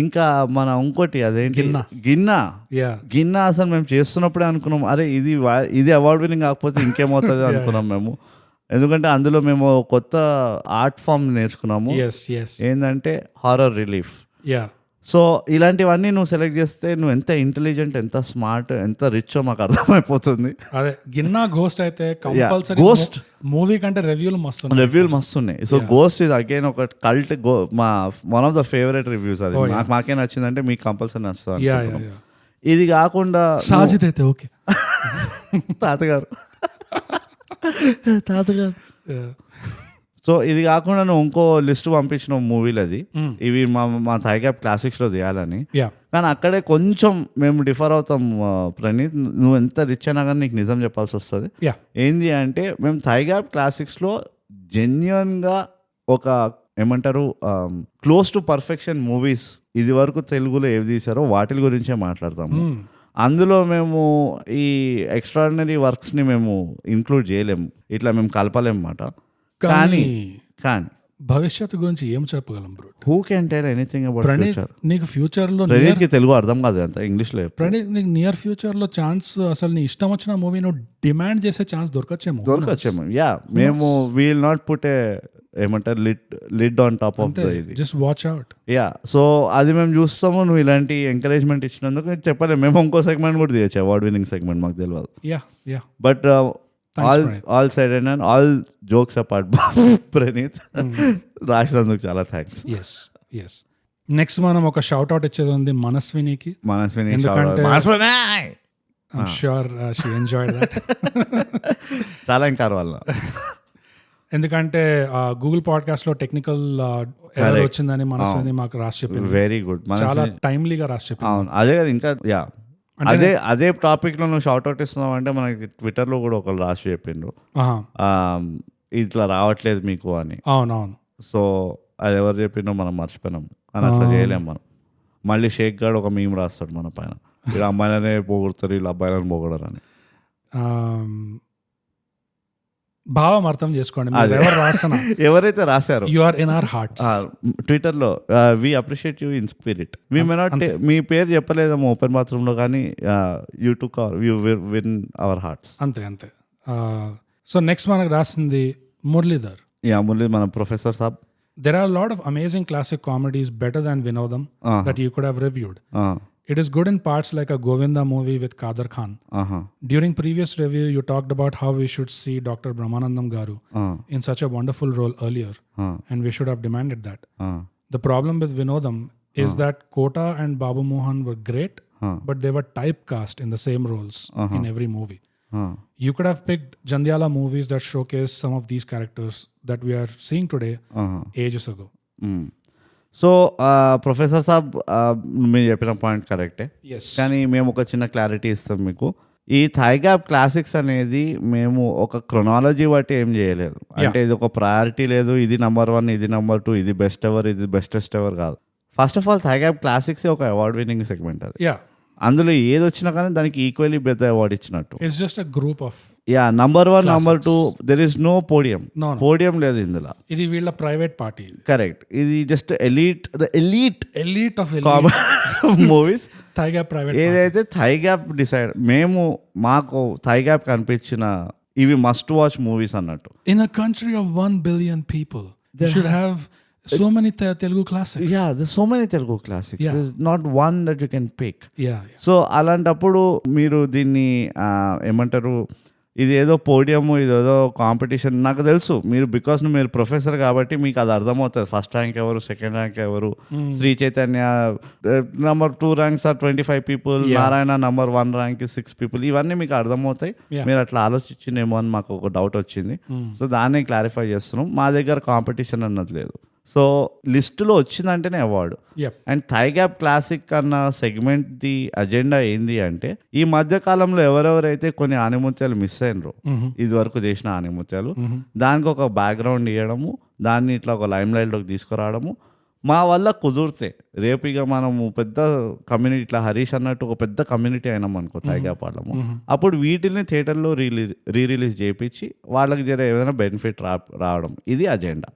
S1: ఇంకా మన ఇంకోటి అదేంటి గిన్నా అసలు మేము చేస్తున్నప్పుడే అనుకున్నాం అరే ఇది అవార్డ్ విన్నింగ్ కాకపోతే ఇంకేమవుతుంది అనుకున్నాం మేము. ఎందుకంటే అందులో మేము కొత్త ఆర్ట్ ఫామ్ నేర్చుకున్నాము ఏంటంటే హారర్ రిలీఫ్. సో ఇలాంటివన్నీ నువ్వు సెలెక్ట్ చేస్తే నువ్వు ఎంత ఇంటెలిజెంట్, ఎంత స్మార్ట్, ఎంత రిచ్ మాకు అర్థమైపోతుంది.
S2: అదే గిన్నా గోస్ట్ అయితే కంపల్సరీ గోస్ట్ మూవీ కంటే రివ్యూలు
S1: మస్తున్నాయి. సో గోస్ట్ ఇది అగైన్ ఒక కల్ట్ మా one of the favourite reviews. అది మాకే నచ్చిందంటే మీకు కంపల్సరీ నచ్చుతుంది. ఇది కాకుండా
S2: సాజిద్ అయితే ఓకే
S1: తాతగారు సో ఇది కాకుండా నువ్వు ఇంకో లిస్ట్ పంపించిన మూవీలు అది ఇవి మా థైగ్యాప్ క్లాసిక్స్ లో చేయాలని. కానీ అక్కడే కొంచెం మేము డిఫర్ అవుతాం ప్రణీత్. నువ్వు ఎంత రిచ్ అయినా కానీ నీకు నిజం చెప్పాల్సి వస్తుంది. ఏంది అంటే మేము థైగ్యాప్ క్లాసిక్స్ లో జెన్యున్ గా ఒక ఏమంటారు క్లోజ్ టు పర్ఫెక్షన్ మూవీస్ ఇది వరకు తెలుగులో ఏవి తీసారో వాటి గురించే మాట్లాడతాము. అందులో మేము ఈ ఎక్స్ట్రాడినరీ వర్క్స్ ని మేము ఇంక్లూడ్ చేయలేము, ఇట్లా మేము కలపలేము అన్నమాట. కానీ
S2: భవిష్యత్తు గురించి ఏం చెప్పగలం bro?
S1: Who can tell anything about future?
S2: నీకు ఫ్యూచర్ లో
S1: ప్రణీత్కి తెలుగు అర్థం కాదు అంత ఇంగ్లీష్ లో.
S2: ప్రణీత్ నీకు నియర్ ఫ్యూచర్ లో ఛాన్స్ అసలు నీ ఇష్టం వచ్చిన మూవీ నువ్వు డిమాండ్ చేసే ఛాన్స్ దొరకచ్చేమో.
S1: మేము విల్ నాట్ పుట్ ఏమంటారు లిడ్ ఆన్ టాప్ ఆఫ్ ఇది,
S2: జస్ట్ వాచ్ అవుట్.
S1: సో అది మేము చూస్తాము. నువ్వు ఇలాంటి ఎంకరేజ్మెంట్ ఇచ్చినందుకు చెప్పలేము. మేము ఇంకో సెగ్మెంట్ కూడా తీయచ్చు, అవార్డ్ విన్నింగ్ సెగ్మెంట్, మాకు తెలియదు. But all side and all jokes apart Praneeth రాసినందుకు చాలా థ్యాంక్స్.
S2: నెక్స్ట్ మనం ఒక షౌట్ అవుట్ ఇచ్చేది ఉంది మనస్వినికి.
S1: ఎందుకంటే
S2: I'm sure she enjoyed that.
S1: చాలా ఇంకా వాళ్ళ
S2: ఎందుకంటే గూగుల్ పాడ్కాస్ట్ లో టెక్నికల్ ఎర్రర్ వచ్చిందని మనస్విని మాకు రాసి చెప్పింది.
S1: వెరీ గుడ్,
S2: చాలా టైమ్లీగా రాసి చెప్పింది.
S1: అవును అదే కదా. ఇంకా అదే టాపిక్ లో నువ్వు షార్ట్ అవుట్ ఇస్తున్నావు అంటే మనకి ట్విట్టర్ లో కూడా ఒకళ్ళు రాసి చెప్పిండ్రు ఇట్లా రావట్లేదు మీకు అని.
S2: అవునవును.
S1: సో అది ఎవరు చెప్పిండో మనం మర్చిపోయినాం అని. అట్లా చేయలేము మనం. మళ్ళీ షేక్ గాడు ఒక మీమ్ రాస్తాడు మన పైన, వీళ్ళు అమ్మాయిలనే పోగొడతారు, వీళ్ళు అబ్బాయిలను పోగొడరు అని.
S2: భావం అర్థం చేసుకోండి,
S1: ఎవరైతే రాశారో
S2: you are in our hearts.
S1: Twitter లో we appreciate you in spirit. We may not మీ పేరు చెప్పలేదేమో ఓపెన్ బాత్రూమ్ లో, కానీ you took you win our hearts.
S2: అంతే అంతే. సో నెక్స్ట్ మనకు రాసింది మురళీధర్.
S1: మురళీ మన professor saab.
S2: There are a lot of amazing classic comedies better than Vinodam that you could have reviewed. It is good in parts like a Govinda movie with Kader Khan. During previous review, you talked about how we should see Dr. Brahmanandam Garu in such a wonderful role earlier, and we should have demanded that. The problem with Vinodam is that Kota and Babu Mohan were great, but they were typecast in the same roles in every movie. You could have picked Jandiala movies that showcase some of these characters that we are seeing today ages ago.
S1: So professor saab మీరు చెప్పిన point కరెక్టే, కానీ మేము ఒక చిన్న clarity ఇస్తాం మీకు. ఈ థైగ్యాప్ క్లాసిక్స్ అనేది మేము ఒక క్రొనాలజీ బట్టి ఏం చేయలేదు. అంటే ఇది ఒక ప్రయారిటీ లేదు, ఇది నెంబర్ 1, ఇది నెంబర్ 2, ఇది బెస్ట్ ఎవర్, ఇది బెస్టెస్ట్ ఎవర్ కాదు. ఫస్ట్ ఆఫ్ ఆల్ థైగ్యాప్ క్లాసిక్స్ ఒక అవార్డ్ విన్నింగ్ సెగ్మెంట్. అది అందులో ఏది వచ్చినా కానీ దానికి ఈక్వల్లీ పెద్ద అవార్డ్ ఇచ్చినట్టు.
S2: It's just a group of
S1: number 1, number 2, there is no podium లేదు ఇందులో.
S2: ఇది వీళ్ళ ప్రైవేట్ పార్టీ.
S1: కరెక్ట్. ఇది జస్ట్ ఎలీట్
S2: ఆఫ్
S1: మూవీస్.
S2: థైగ్యాప్ ప్రైవేట్
S1: ఏదైతే థైగ్యాప్ డిసైడ్ మాకు థైగ్యాప్ కనిపించిన ఇవి మస్ట్ వాచ్ మూవీస్ అన్నట్టు.
S2: In a country of 1 billion people they should have so many Telugu classics.
S1: There's so many Telugu classics. There's not one that you can pick.
S2: So
S1: అలాంటప్పుడు మీరు దీన్ని ఏమంటారు, ఇది ఏదో పోడియము, ఇదేదో కాంపిటీషన్. నాకు తెలుసు మీరు ప్రొఫెసర్ కాబట్టి మీకు అది అర్థమవుతుంది. ఫస్ట్ ర్యాంక్ ఎవరు, సెకండ్ ర్యాంక్ ఎవరు. Sri Chaitanya number 2 ranks are 25 people, Narayana number 1 rank 6 people. ఇవన్నీ మీకు అర్థమవుతాయి. మీరు అట్లా ఆలోచించిందేమో అని మాకు ఒక డౌట్ వచ్చింది. సో దాన్ని క్లారిఫై చేస్తున్నాం. మా దగ్గర కాంపిటీషన్ అన్నది లేదు. సో లిస్టులో వచ్చిందంటేనే award. And Thigh Gap classic అన్న సెగ్మెంట్ ది అజెండా ఏంది అంటే, ఈ మధ్య కాలంలో ఎవరెవరైతే కొన్ని ఆనిముత్యాలు మిస్ అయినరో, ఇది వరకు చేసిన ఆనిముత్యాలు, దానికి ఒక బ్యాక్గ్రౌండ్ ఇవ్వడము, దాన్ని ఇట్లా ఒక లైమ్ లైట్లోకి తీసుకురావడము, మా వల్ల కుదిరితే రేపు ఇక మనము పెద్ద కమ్యూనిటీ, ఇట్లా హరీష్ అన్నట్టు ఒక పెద్ద కమ్యూనిటీ అయినాం అనుకో థై గ్యాప్ వాళ్ళము, అప్పుడు వీటిని థియేటర్లో రిలీజ్ చేయించి వాళ్ళకి జర ఏదైనా బెనిఫిట్ రావడం, ఇది అజెండా.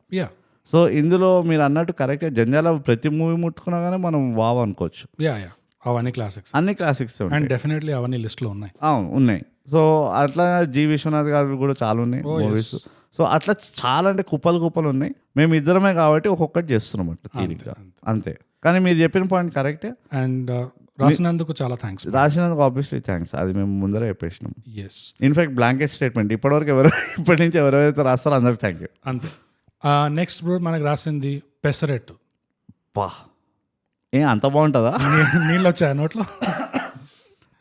S1: సో ఇందులో మీరు అన్నట్టు కరెక్ట్, జంజాల ప్రతి మూవీ ముట్టుకున్నా కానీ మనం వావ్ అనుకోవచ్చు.
S2: అవన్నీ క్లాసిక్స్,
S1: అన్ని క్లాసిక్స్
S2: అండ్ డెఫినెట్లీ అవన్నీ లిస్ట్లో ఉన్నాయి.
S1: అవును ఉన్నాయి. సో అట్లా జి విశ్వనాథ్ గారు కూడా చాలా ఉన్నాయి మూవీస్. సో అట్లా చాలా అంటే కుప్పలు ఉన్నాయి. మేము ఇద్దరమే కాబట్టి ఒక్కొక్కటి చేస్తున్నాం అట్లా తీరిగ్గా, అంతే. కానీ మీరు చెప్పిన పాయింట్ కరెక్టే.
S2: అండ్ రాసినందుకు చాలా థ్యాంక్స్.
S1: రాసినందుకు ఆబ్వియస్లీ థ్యాంక్స్, అది మేము ముందరే చెప్పేసినాం. ఇన్ఫాక్ట్ బ్లాంకెట్ స్టేట్మెంట్ ఇప్పటివరకు ఇప్పటి నుంచి ఎవరెవరైతే రాస్తారో అందరికి థ్యాంక్ యూ,
S2: అంతే. నెక్స్ట్ బ్రో మనకు రాసింది పెసరెట్టు.
S1: అంత బాగుంటుందా?
S2: నీళ్ళు వచ్చాయి నోట్లో.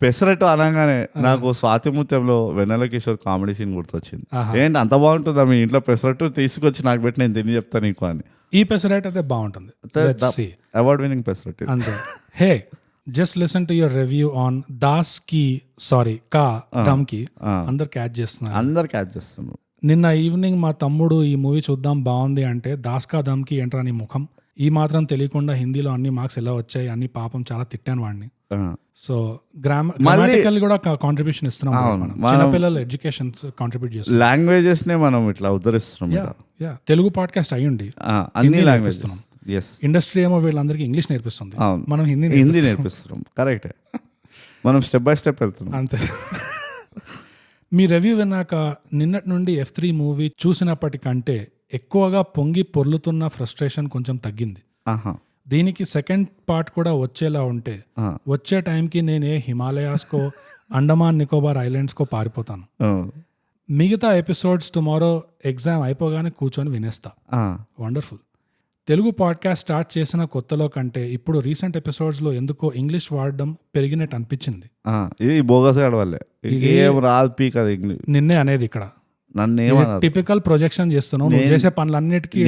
S1: పెసరట్టు అనగానే నాకు స్వాతిముత్యంలో వెన్నెల కిషోర్ కామెడీ సీన్ గుర్తొచ్చింది. ఏంటి అంత బాగుంటుందా మీ ఇంట్లో పెసరట్టు, తీసుకొచ్చి నాకు పెట్టి నేను తిని చెప్తాను నీకు అని.
S2: ఈ పెసరట్టు అయితే బాగుంటుంది,
S1: అవార్డ్ విన్నింగ్ పెసరట్టు
S2: అంతే. Hey, just listen to your review on Das Ki Dum కి. అందరు క్యాచ్ చేస్తున్నారు. నిన్న ఈవినింగ్ మా తమ్ముడు ఈ మూవీ చూద్దాం బాగుంది అంటే, దాస్ కా దమ్ కి ఏంట్రా నీ ముఖం, ఈ మాత్రం తెలియకుండా హిందీలో అన్ని మార్క్స్ ఎలా వచ్చాయి అని పాపం చాలా తిట్టాను వాడిని. సో గ్రామటికల్ కూడా కాంట్రిబ్యూషన్ ఇస్తున్నాం, చిన్నపిల్లల ఎడ్యుకేషన్ కాంట్రిబ్యూట్ చేస్తున్నాం,
S1: లాంగ్వేజెస్ నే మనం ఇట్లా ఉద్ధరిస్తున్నాం.
S2: తెలుగు పాడ్కాస్ట్ అయ్యుండి
S1: అన్ని లాంగ్వేజెస్,
S2: ఇండస్ట్రీ ఏమో వీళ్ళందరికీ ఇంగ్లీష్ నేర్పిస్తుంది, మనం
S1: హిందీ నేర్పిస్తున్నాం. కరెక్ట్, మనం స్టెప్ బై స్టెప్ వెళ్తున్నాం,
S2: అంతే. మీ రివ్యూ విన్నాక నిన్నటి నుండి F3 మూవీ చూసినప్పటికంటే ఎక్కువగా పొంగి పొర్లుతున్న ఫ్రస్ట్రేషన్ కొంచెం తగ్గింది. దీనికి సెకండ్ పార్ట్ కూడా వచ్చేలా ఉంటే వచ్చే టైంకి నేనే హిమాలయాస్కో, అండమాన్ నికోబార్ ఐలాండ్స్కో పారిపోతాను. మిగతా ఎపిసోడ్స్ టుమారో ఎగ్జామ్ అయిపోగానే కూర్చొని వినేస్తా. వండర్ఫుల్. తెలుగు పాడ్కాస్ట్ స్టార్ట్ చేసిన కొత్తలో కంటే ఇప్పుడు రీసెంట్ ఎపిసోడ్స్లో ఎందుకో ఇంగ్లీష్ వాడడం పెరిగినట్టు అనిపించింది.
S1: ఇది బోగస్ వల్లే రాదు పీక్, అది
S2: నిన్నే అనేది ఇక్కడ టిపికల్ ప్రొజెక్షన్ చేస్తున్నావు, నువ్వు చేసే పనులన్నిటికీ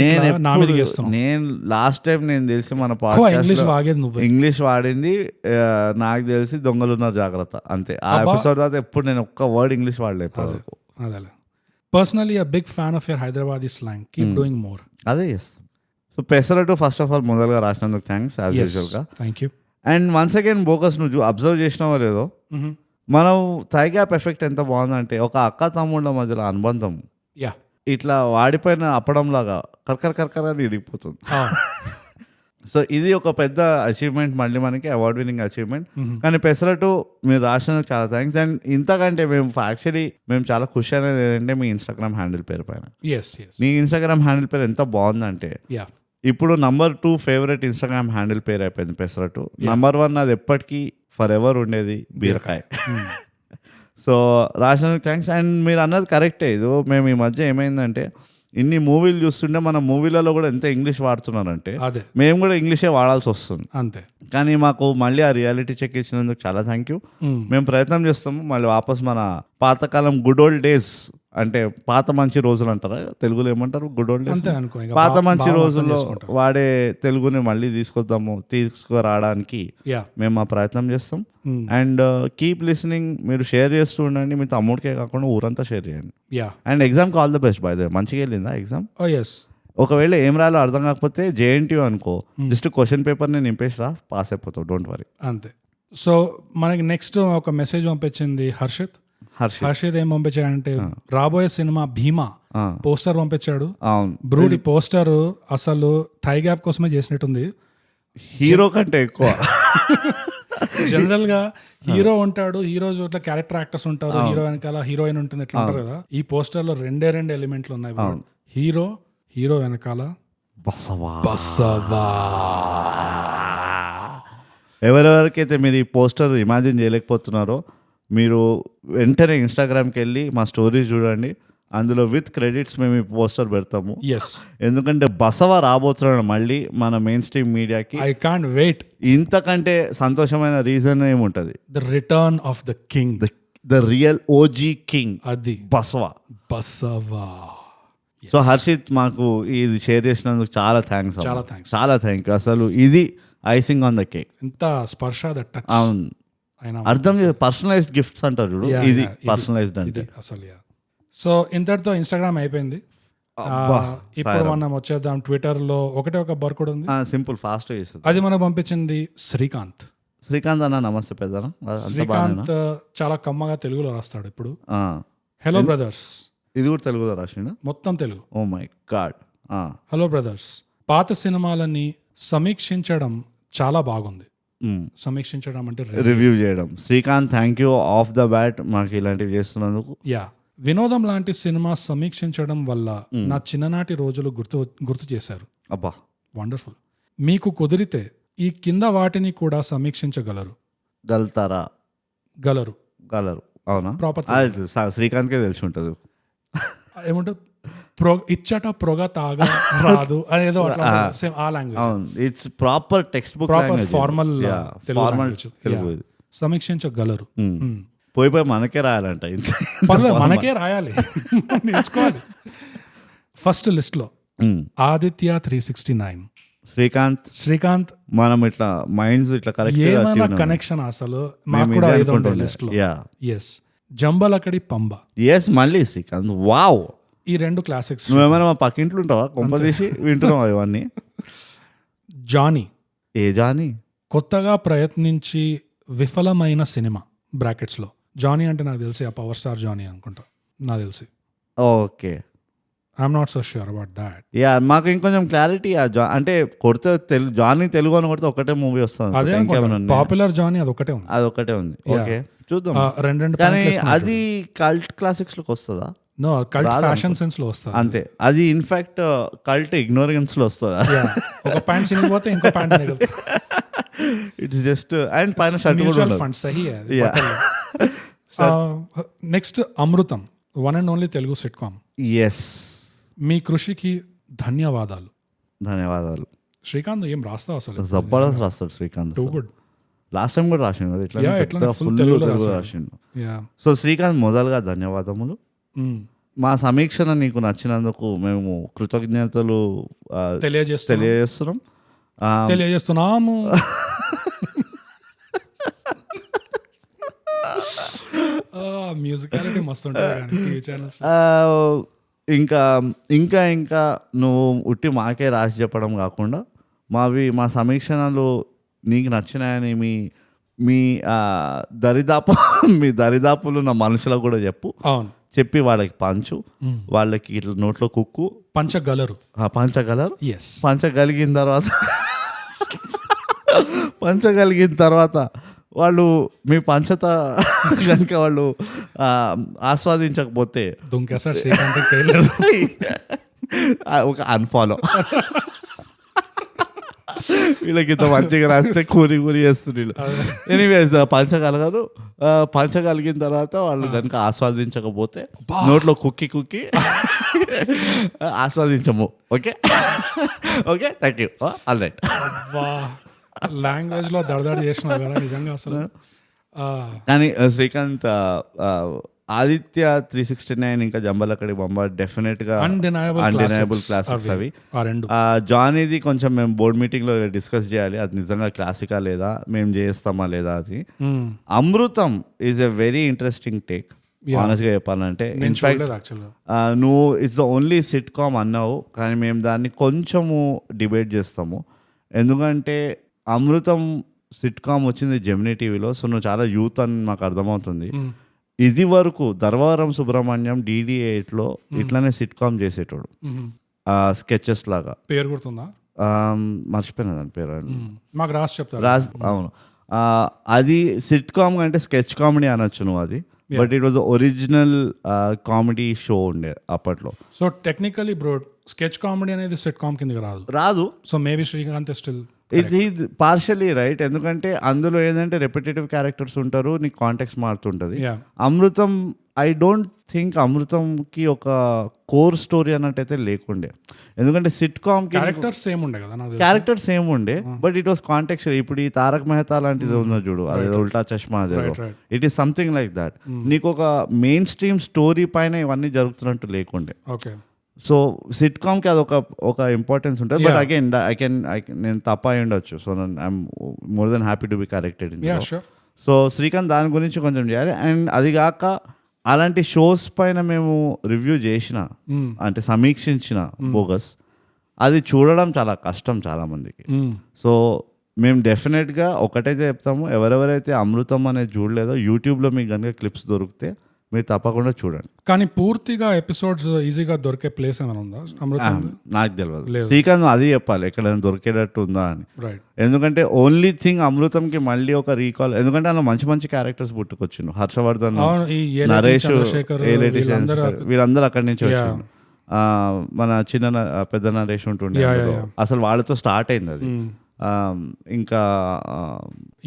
S1: నేను లాస్ట్ టైం నేను తెలిసి మన
S2: ఇంగ్లీష్ వాగేది నువ్వు,
S1: ఇంగ్లీష్ వాడింది నాకు తెలిసి దొంగలున్నారు జాగ్రత్త, అంతే. ఆ ఎపిసోడ్ తర్వాత ఎప్పుడు నేను ఒక్క వర్డ్ ఇంగ్లీష్ వాడలేదు.
S2: అదే personally a big fan of your Hyderabadi slang, keep doing more.
S1: అదే చేస్తాం. So pesarattu first of all మొదలుగా రాసినందుకు థ్యాంక్స్ యాజ్ యూజువల్గా.
S2: Thank you.
S1: And once again bogus, నువ్వు అబ్జర్వ్ చేసినావో లేదో, మనం థై గ్యాప్ ఎఫెక్ట్ ఎంత బాగుందంటే, ఒక అక్క తమ్ముళ్ళ మధ్యలో అనుబంధం ఇట్లా వాడిపోయిన అప్పడంలాగా కర్కర్ అని ఇరిగిపోతుంది. సో ఇది ఒక పెద్ద అచీవ్మెంట్, మళ్ళీ మనకి అవార్డ్ విన్నింగ్ అచీవ్మెంట్. కానీ పెసరట్టు మీరు రాసినందుకు చాలా థ్యాంక్స్. అండ్ ఇంతకంటే మేము చాలా ఖుషి అనేది ఏంటంటే మీ ఇన్స్టాగ్రామ్ హ్యాండిల్ పేరు పైన. మీ ఇన్స్టాగ్రామ్ హ్యాండిల్ పేరు ఎంత బాగుందంటే, ఇప్పుడు నంబర్ 2 ఫేవరెట్ ఇన్స్టాగ్రామ్ హ్యాండిల్ పేరు అయిపోయింది పెసరట్టు. నంబర్ 1 అది ఎప్పటికీ ఫర్ ఎవర్ ఉండేది బీరకాయ. So రాసినందుకు thanks. అండ్ మీరు అన్నది కరెక్టే. ఇది మేము ఈ మధ్య ఏమైందంటే, ఇన్ని మూవీలు చూస్తుంటే మన మూవీలలో కూడా ఎంత ఇంగ్లీష్ వాడుతున్నారంటే మేము కూడా ఇంగ్లీషే వాడాల్సి వస్తుంది,
S2: అంతే.
S1: కానీ మాకు మళ్ళీ ఆ రియాలిటీ చెక్ ఇచ్చినందుకు చాలా థ్యాంక్ యూ. మేము ప్రయత్నం చేస్తాము మళ్ళీ వాపస్ మన పాతకాలం గుడ్ ఓల్డ్ డేస్, అంటే పాత మంచి రోజులు అంటారా తెలుగులో, ఏమంటారు గుడ్ ఓల్డ్ డేస్, పాత మంచి రోజుల్లో వాడే తెలుగుని మళ్ళీ తీసుకురావడానికి మేము ఆ ప్రయత్నం చేస్తాం. అండ్ కీప్ లిసనింగ్, మీరు షేర్ చేస్తూ ఉండండి, మీ తమ్ముడికే కాకుండా ఊరంతా షేర్ చేయండి. అండ్ ఎగ్జామ్కి all the best. By the way, మంచిగా వెళ్ళిందా ఎగ్జామ్? ఒకవేళ ఏం రాలో అర్థం కాకపోతే JNTU అనుకో, జస్ట్ క్వశ్చన్ పేపర్ నేను నింపేసి రా, పాస్ అయిపోతావు, డోంట్ వరీ,
S2: అంతే. సో మనకి నెక్స్ట్ ఒక మెసేజ్ పంపించింది హర్షిత్ ఏం పంపించాడంటే, రాబోయే సినిమా భీమా పోస్టర్ పంపించాడు. బ్రూడ్, ఈ పోస్టర్ అసలు థై గ్యాప్ కోసమే చేసినట్టుంది,
S1: హీరో కంటే ఎక్కువ.
S2: జనరల్ గా హీరో ఉంటాడు, హీరో చోట్ల క్యారెక్టర్ యాక్టర్స్ ఉంటారు, హీరో వెనకాల హీరోయిన్ ఉంటుంది, ఎట్లా ఉంటారు కదా. ఈ పోస్టర్ లో రెండే ఎలిమెంట్లు ఉన్నాయి, హీరో వెనకాల బసవా.
S1: ఎవరెవరికైతే మీరు ఈ పోస్టర్ ఇమాజిన్ చేయలేకపోతున్నారో, మీరు వెంటనే ఇన్స్టాగ్రామ్కి వెళ్ళి మా స్టోరీస్ చూడండి, అందులో విత్ క్రెడిట్స్ మేము ఈ పోస్టర్ పెడతాము. ఎందుకంటే బసవ రాబోతున్నాడు మళ్ళీ మన మెయిన్ స్ట్రీమ్ మీడియాకి.
S2: I can't wait.
S1: ఇంతకంటే సంతోషమైన రీజన్ ఏముంటది?
S2: The return of the king,
S1: the real OG king,
S2: అది
S1: బసవ. సో హర్షిత్ మాకు ఇది షేర్ చేసినందుకు చాలా థ్యాంక్స్.
S2: చాలా థ్యాంక్స్.
S1: చాలా థ్యాంక్ యూ. అసలు ఇది ఐసింగ్ ఆన్ ద కేక్.
S2: ఎంత స్పర్శ దట్ టచ్.
S1: అవును, అర్థం పర్సనలైజ్డ్ గిఫ్ట్స్ అంటారు చూడు, ఇది పర్సనలైజ్డ్ అంటే
S2: అసలు. సో ఇంతటితో ఇన్స్టాగ్రామ్ అయిపోయింది. ఇప్పుడు మనం వచ్చేద్దాం ట్విట్టర్ లో ఒక బర్ కూడా ఉంది,
S1: సింపుల్ ఫాస్ట్ చేస్తుంది.
S2: అది మనకు పంపించింది శ్రీకాంత్.
S1: శ్రీకాంత్ అన్న నమస్తే పెద్దనా.
S2: శ్రీకాంత్ చాలా కమ్మగా తెలుగులో రాస్తాడు ఇప్పుడు. హలో బ్రదర్స్,
S1: ఇది కూడా తెలుగులో రాసిండు,
S2: మొత్తం Telugu.
S1: Oh my God.
S2: Hello brothers, పాత సినిమాలని సమీక్షించడం చాలా బాగుంది. సమీక్షించడం అంటే
S1: రివ్యూ చేయడం. Srikanth thank you off the bat మాకు ఇలాంటివి చేస్తున్నందుకు.
S2: యా, వినోదం లాంటి సినిమా సమీక్షించడం వల్ల నా చిన్ననాటి రోజులు గుర్తు చేశారు.
S1: అబ్బా,
S2: వండర్ఫుల్. మీకు కుదిరితే ఈ కింద వాటిని కూడా సమీక్షించగలరు. గలరు.
S1: అవునా?
S2: ప్రాపర్
S1: శ్రీకాంత్కే తెలిసి ఉంటుంది.
S2: ఏమంటే ఇచ్చట పొగ తాగా రాదు అనేదో ఆ language.
S1: It's proper text book,
S2: proper formal Telugu. సమీక్షించగలరు.
S1: పోయి మనకే రాయాలంట.
S2: మనకే రాయాలి, నేర్చుకోవాలి. ఫస్ట్ లిస్ట్ లో ఆదిత్య 369. శ్రీకాంత్
S1: మనం ఇట్లా మైండ్స్ ఇట్లా
S2: ఏమైనా కనెక్షన్ అసలు మాకు కూడా ఏదో ఉంటుంది లిస్ట్ లో. ఎస్. జంబలకడి పంబ.
S1: ఎస్, మళ్ళీ శ్రీకాంత్. వావ్,
S2: ఈ రెండు క్లాసిక్స్.
S1: నువ్వేమైనా మా పక్కింట్లో ఉంటావా? కొంపదీసి వింటున్నావా ఇవన్నీ?
S2: జానీ.
S1: ఏ జానీ?
S2: కొత్తగా ప్రయత్నించి విఫలమైన సినిమా బ్రాకెట్స్ లో. జానీ అంటే నాకు తెలిసి ఆ పవర్ స్టార్ జానీ అనుకుంటా, నాకు తెలిసి.
S1: Okay,
S2: I'm not so sure about that.
S1: Yeah, మాకు ఇంకొంచెం క్లారిటీ. అంటే కొడితే జానీ తెలుగు అని కొడితే ఒకటే మూవీ వస్తుంది.
S2: అదే పాపులర్ జానీ అదొకటే ఉంది.
S1: ఓకే, చూద్దాం.
S2: రెండు
S1: కానీ అది కల్ట్ క్లాసిక్స్ లోకి వస్తుందా?
S2: నో, కల్ట్ ఫ్యాషన్ సెన్స్ లో వస్తుంది
S1: అంతే. అది ఇన్ఫాక్ట్ కల్ట్ ఇగ్నోరెన్స్ లో వస్తుందా?
S2: ఒక ప్యాంట్ చినిగిపోతే ఇంకో ప్యాంట్.
S1: ఇట్స్ జస్ట్ అండ్ పైన షర్ట్ కూడా
S2: ఫండ్ సహీ. Next Amrutham, one and only Telugu sitcom.
S1: Yes.
S2: మీ కృషికి ధన్యవాదాలు.
S1: శ్రీకాంత్
S2: ఏం రాస్తావు అసలు?
S1: జబర్దస్త్ రాస్తాడు Srikanth.
S2: Too good.
S1: Last time కూడా రాసిండు కదా ఇట్లా ఫుల్ తెలుగు రాసిండు. సో శ్రీకాంత్, మొదలుగా ధన్యవాదములు. మా సమీక్షణ నీకు నచ్చినందుకు మేము కృతజ్ఞతలు
S2: తెలియజేస్తున్నాము. మ్యూజికాలిటీ మస్తు ఉంటుంది.
S1: ఇంకా నువ్వు ఉట్టి మాకే రాసి చెప్పడం కాకుండా మా సమీక్షణలు నీకు నచ్చినాయని మీ దరిదాపులు ఉన్న మనుషులకు కూడా చెప్పి వాళ్ళకి పంచు. వాళ్ళకి ఇట్లా నోట్లో కుక్కు
S2: పంచగలరు.
S1: పంచగలిగిన తర్వాత వాళ్ళు మీ పంచత కనుక వాళ్ళు ఆస్వాదించకపోతే ఒక అన్ఫాలో. వీళ్ళకి ఇంత మంచిగా రాస్తే కూరి చేస్తున్నారు. ఎనీవేస్, పంచగలిగిన తర్వాత వాళ్ళు కనుక ఆస్వాదించకపోతే నోట్లో కుక్కి ఆస్వాదించము. Okay, thank you. All right.
S2: Language లో దడదడి చేసినా కదా నిజంగా అసలు.
S1: కానీ శ్రీకాంత్, ఆదిత్య 369 ఇంకా జంబలకడి బొమ్మ డెఫినెట్ గా అన్డినయబుల్ క్లాసిక్స్ అవి. జానీది కొంచెం మేము బోర్డ్ మీటింగ్ లో డిస్కస్ చేయాలి, అది నిజంగా క్లాసికా లేదా, మేము చేస్తామా లేదా అది. Amrutham is a very interesting take honest గా చెప్పాలంటే. ఇన్ఫాక్ట్ నువ్వు it's the only sitcom అన్నావు, కానీ మేము దాన్ని కొంచెము డిబేట్ చేస్తాము. ఎందుకంటే అమృతం సిట్ కామ్ వచ్చింది జెమినీ టీవీలో. సో నువ్వు చాలా యూత్ అని మాకు అర్థమవుతుంది. ఇది వరకు ధర్మవరం సుబ్రహ్మణ్యం DD8లో ఇట్లానే సిట్ కామ్ చేసేటోడు, స్కెచెస్ లాగా.
S2: పేరు గుర్తుందా?
S1: మర్చిపోయినా దాని పేరు.
S2: మాకు రాసి చెప్తారు.
S1: అవును, అది సిట్ కామ్ అంటే స్కెచ్ కామెడీ అనొచ్చు నువ్వు అది. But it was original comedy show ఉండే అప్పట్లో.
S2: So technically bro, sketch comedy అనేది సిట్ కామ్ కిందకి రాదు. సో మేబీ శ్రీకాంత్ స్టిల్
S1: ఇది పార్షియలీ రైట్. ఎందుకంటే అందులో ఏంటంటే రెపిటేటివ్ క్యారెక్టర్స్ ఉంటారు, నీకు కాంటెక్స్ట్ మారుతుంటుంది. అమృతం, ఐ డోంట్ థింక్ అమృతంకి ఒక కోర్ స్టోరీ అన్నట్టయితే లేకుండే. ఎందుకంటే సిట్ కామ్
S2: క్యారెక్టర్స్ సేమ్ ఉండే కదా,
S1: క్యారెక్టర్స్ సేమ్ ఉండే, బట్ ఇట్ వాస్ కాంటెక్స్ట్. ఇప్పుడు ఈ తారక్ మెహతా లాంటిది ఉన్నది చూడు, అదే ఉల్టా చష్మా, అదే it is something like that. నీకు ఒక మెయిన్ స్ట్రీమ్ స్టోరీ పైన ఇవన్నీ జరుగుతున్నట్టు లేకుండే. సో సిట్ కామ్కి అది ఒక ఇంపార్టెన్స్ ఉంటుంది. బట్ అగైన్ నేను తప్ప అయి ఉండొచ్చు. So I'm more than happy to be corrected. So Srikanth దాని గురించి కొంచెం చేయాలి. అండ్ అది కాక అలాంటి షోస్ పైన మేము రివ్యూ చేసిన, అంటే సమీక్షించిన బోగస్, అది చూడడం చాలా కష్టం చాలా మందికి. సో మేము డెఫినెట్గా ఒకటైతే చెప్తాము, ఎవరెవరైతే అమృతం అనేది చూడలేదో యూట్యూబ్లో మీకు కనుక క్లిప్స్ దొరికితే మీరు తప్పకుండా చూడండి.
S2: కానీ పూర్తిగా ఎపిసోడ్స్ ఈజీగా దొరికే ప్లేస్ ఏమైనా ఉందా అమృతం?
S1: నాకు తెలియదు. శ్రీకాంత్ అది చెప్పాలి ఎక్కడైనా దొరికేటట్టు ఉందా అని.
S2: రైట్.
S1: ఎందుకంటే ఓన్లీ థింగ్ అమృతంకి మళ్ళీ ఒక రీకాల్, ఎందుకంటే అందులో మంచి మంచి క్యారెక్టర్స్ పుట్టుకొచ్చిండు. హర్షవర్ధన్, నరేష్, వీళ్ళందరూ అక్కడి నుంచి వచ్చిండు. మన పెద్ద నరేష్ ఉంటుండే, అసలు వాళ్ళతో స్టార్ట్ అయింది అది. ఇంకా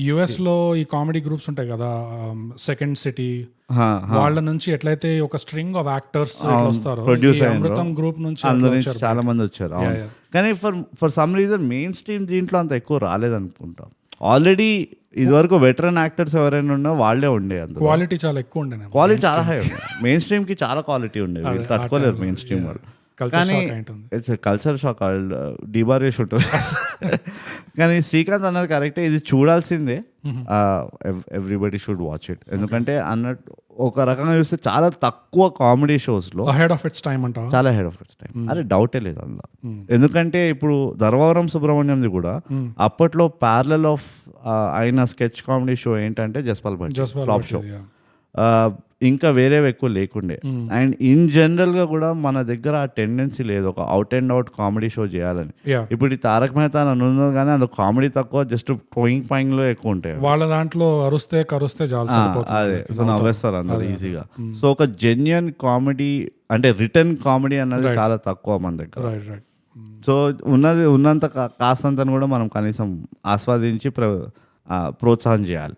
S2: యుఎస్ లో ఈ కామెడీ గ్రూప్స్ ఉంటాయి కదా, సెకండ్ సిటీ, వాళ్ళ నుంచి ఎట్లయితే ఒక స్ట్రింగ్ ఆఫ్ యాక్టర్స్ వస్తారో, అమృతం గ్రూప్ నుంచి
S1: చాలా మంది వచ్చారు. కానీ for some reason main stream దీంట్లో అంత ఎక్కువ రాలేదనుకుంటా. ఆల్రెడీ ఇదివరకు వెటరన్ యాక్టర్స్ ఎవరైనా ఉన్నా వాళ్ళే ఉండే,
S2: క్వాలిటీ చాలా ఎక్కువ ఉండే,
S1: క్వాలిటీ చాలా హై ఉండే. మెయిన్ స్ట్రీమ్ కి చాలా క్వాలిటీ ఉండేది, తట్టుకోలేరు మెయిన్ స్ట్రీమ్ వాళ్ళు. కానీ ఇట్స్ కల్చర్ షాక్, డిబారేష్ ఉంటుంది. కానీ శ్రీకాంత్ అన్నది కరెక్టే, ఇది చూడాల్సిందే. Everybody should watch it. ఎందుకంటే అన్నట్టు ఒక రకంగా చూస్తే చాలా తక్కువ కామెడీ షోస్లో
S2: అహెడ్ ఆఫ్ ఇట్స్ టైం అంట,
S1: చాలా అహెడ్ ఆఫ్ ఇట్స్ టైం. అదే డౌటే లేదు అందులో. ఎందుకంటే ఇప్పుడు ధర్మవరం సుబ్రహ్మణ్యంది కూడా అప్పట్లో ప్యారలల్ ఆఫ్ అయిన స్కెచ్ కామెడీ షో ఏంటంటే జస్పాల్ భట్ ఫ్లాప్ షో. ఇంకా వేరేవి ఎక్కువ లేకుండే. అండ్ ఇన్ జనరల్గా కూడా మన దగ్గర ఆ టెండెన్సీ లేదు ఒక out and out comedy show చేయాలని. ఇప్పుడు ఈ తారక్ మెహతా అని ఉన్నది కానీ అందులో కామెడీ తక్కువ, జస్ట్ పోయింగ్ లో ఎక్కువ ఉంటాయి.
S2: వాళ్ళ దాంట్లో అరుస్తే కరుస్తే
S1: అదే, సో నవ్వేస్తారు అందరూ ఈజీగా. సో ఒక జెన్యున్ కామెడీ అంటే రిటర్న్ కామెడీ అన్నది చాలా తక్కువ మన దగ్గర. సో ఉన్నంత కాస్తంతను కూడా మనం కనీసం ఆస్వాదించి ప్రోత్సాహం చేయాలి.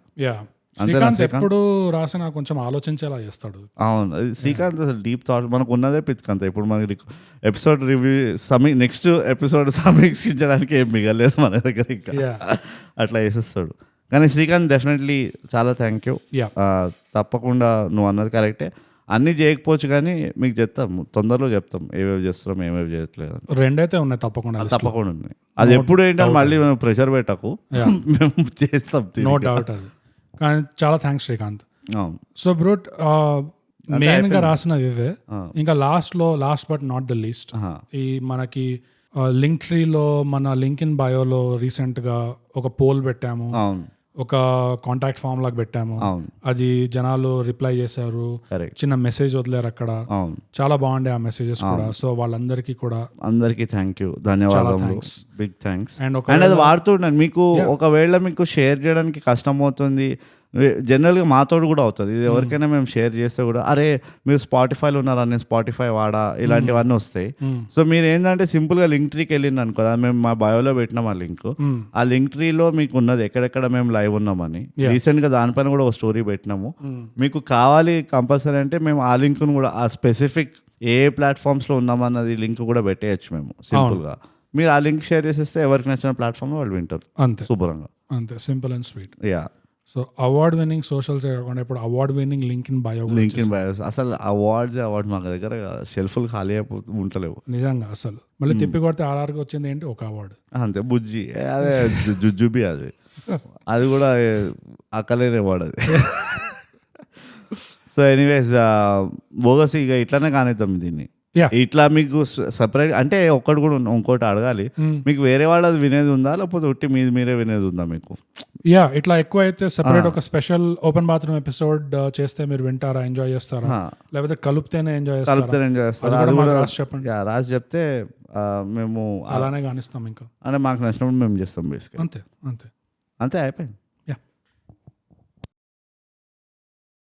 S2: శ్రీకాంత్ ఎప్పుడు రాసిన కొంచెం ఆలోచించేలా చేస్తాడు.
S1: అవును, శ్రీకాంత్ అసలు డీప్ థాట్ మనకు ఉన్నదే పిత్కంత. ఇప్పుడు మనకి ఎపిసోడ్ రివ్యూ నెక్స్ట్ ఎపిసోడ్ సమీక్షించడానికి ఏం మిగలేదు మన దగ్గర ఇంకా, అట్లా వేసేస్తాడు. కానీ శ్రీకాంత్ డెఫినెట్లీ చాలా థ్యాంక్ యూ. తప్పకుండా నువ్వు అన్నది కరెక్టే. అన్నీ చేయకపోవచ్చు కానీ మీకు చెప్తాం, తొందరలో చెప్తాం ఏవేవి చేస్తున్నాం ఏవేవి చేయట్లేదు.
S2: రెండైతే ఉన్నాయి తప్పకుండా
S1: ఉన్నాయి. అది ఎప్పుడు ఏంటంటే మళ్ళీ మేము ప్రెషర్ పెట్టకు, మేము చేస్తాం,
S2: నో డౌట్. అది కానీ చాలా thanks Srikanth. So brute main గా రాసినవి ఇవే. ఇంకా last but not the least, ఈ మనకి లింక్ ట్రీలో మన లింక్ ఇన్ బయోలో రీసెంట్ గా ఒక పోల్ పెట్టాము, ఒక కాంటాక్ట్ ఫామ్ లాగా పెట్టాము. అది జనాలు రిప్లై చేశారు, చిన్న మెసేజ్ వదిలేరు అక్కడ, చాలా బాగుండే ఆ మెసేజెస్ కూడా. సో వాళ్ళందరికీ కూడా
S1: అందరికీ థ్యాంక్ యూ, ధన్యవాదాలు, బిగ్ థ్యాంక్స్. అండ్ అది వాడుతుండండి. మీకు ఒకవేళ మీకు షేర్ చేయడానికి కష్టం అవుతుంది, జనరల్గా మాతోడు కూడా అవుతుంది ఇది, ఎవరికైనా మేము షేర్ చేస్తే కూడా అరే మీరు స్పాటిఫైలో ఉన్నారా, నేను స్పాటిఫై వాడా, ఇలాంటివన్నీ వస్తాయి. సో మీరు ఏంటంటే సింపుల్గా లింక్ ట్రీకి వెళ్ళింది అనుకో, మేము మా బయోలో పెట్టినాం ఆ లింక్. ఆ లింక్ ట్రీలో మీకు ఉన్నది ఎక్కడెక్కడ మేము లైవ్ ఉన్నామని. రీసెంట్గా దానిపైన కూడా ఒక స్టోరీ పెట్టినాము. మీకు కావాలి కంపల్సరీ అంటే మేము ఆ లింక్ను కూడా ఆ స్పెసిఫిక్ ఏ ప్లాట్ఫామ్స్లో ఉన్నామన్నది లింక్ కూడా పెట్టేయచ్చు మేము సింపుల్గా. మీరు ఆ లింక్ షేర్ చేసేస్తే ఎవరికి నచ్చిన ప్లాట్ఫామ్లో వాళ్ళు వింటారు అంతే, శుభ్రంగా,
S2: అంతే, simple and sweet.
S1: Yeah.
S2: So award winning socials కాకుండా ఇప్పుడు award winning link in bio.
S1: అసలు అవార్డ్ మాకు దగ్గర షెల్ఫ్లు ఖాళీ ఉంటలేవు నిజంగా.
S2: అసలు మళ్ళీ తిప్పి కొడితే ఆర్ఆర్కి వచ్చింది ఏంటి ఒక అవార్డు,
S1: అంతే, బుజ్జి, అదే జుజుబి, అది కూడా అక్కలేని అవార్డు అది. సో ఎనీవేస్ బోగస్ ఇక ఇట్లానే కానిద్దాం దీన్ని. ఇట్లా మీకు సపరేట్ అంటే ఒక్కటి కూడా ఇంకోటి అడగాలి, మీకు వేరే వాళ్ళది వినేది ఉందా లేకపోతే ఉట్టి మీరే వినేది ఉందా మీకు?
S2: ఇట్లా ఎక్కువ అయితే సెపరేట్ ఒక స్పెషల్ ఓపెన్ బాత్రూమ్ ఎపిసోడ్ చేస్తే మీరు వింటారా, ఎంజాయ్ చేస్తారా, లేకపోతే కలిపితేనే ఎంజాయ్ చేస్తారా? చెప్పండి,
S1: రాసి చెప్తే మేము
S2: అలానే కానిస్తాం. ఇంకా
S1: అంటే మాకు నచ్చినప్పుడు మేము చేస్తాం బేసిక్.
S2: అంతే అంతే
S1: అంతే, అయిపోయింది.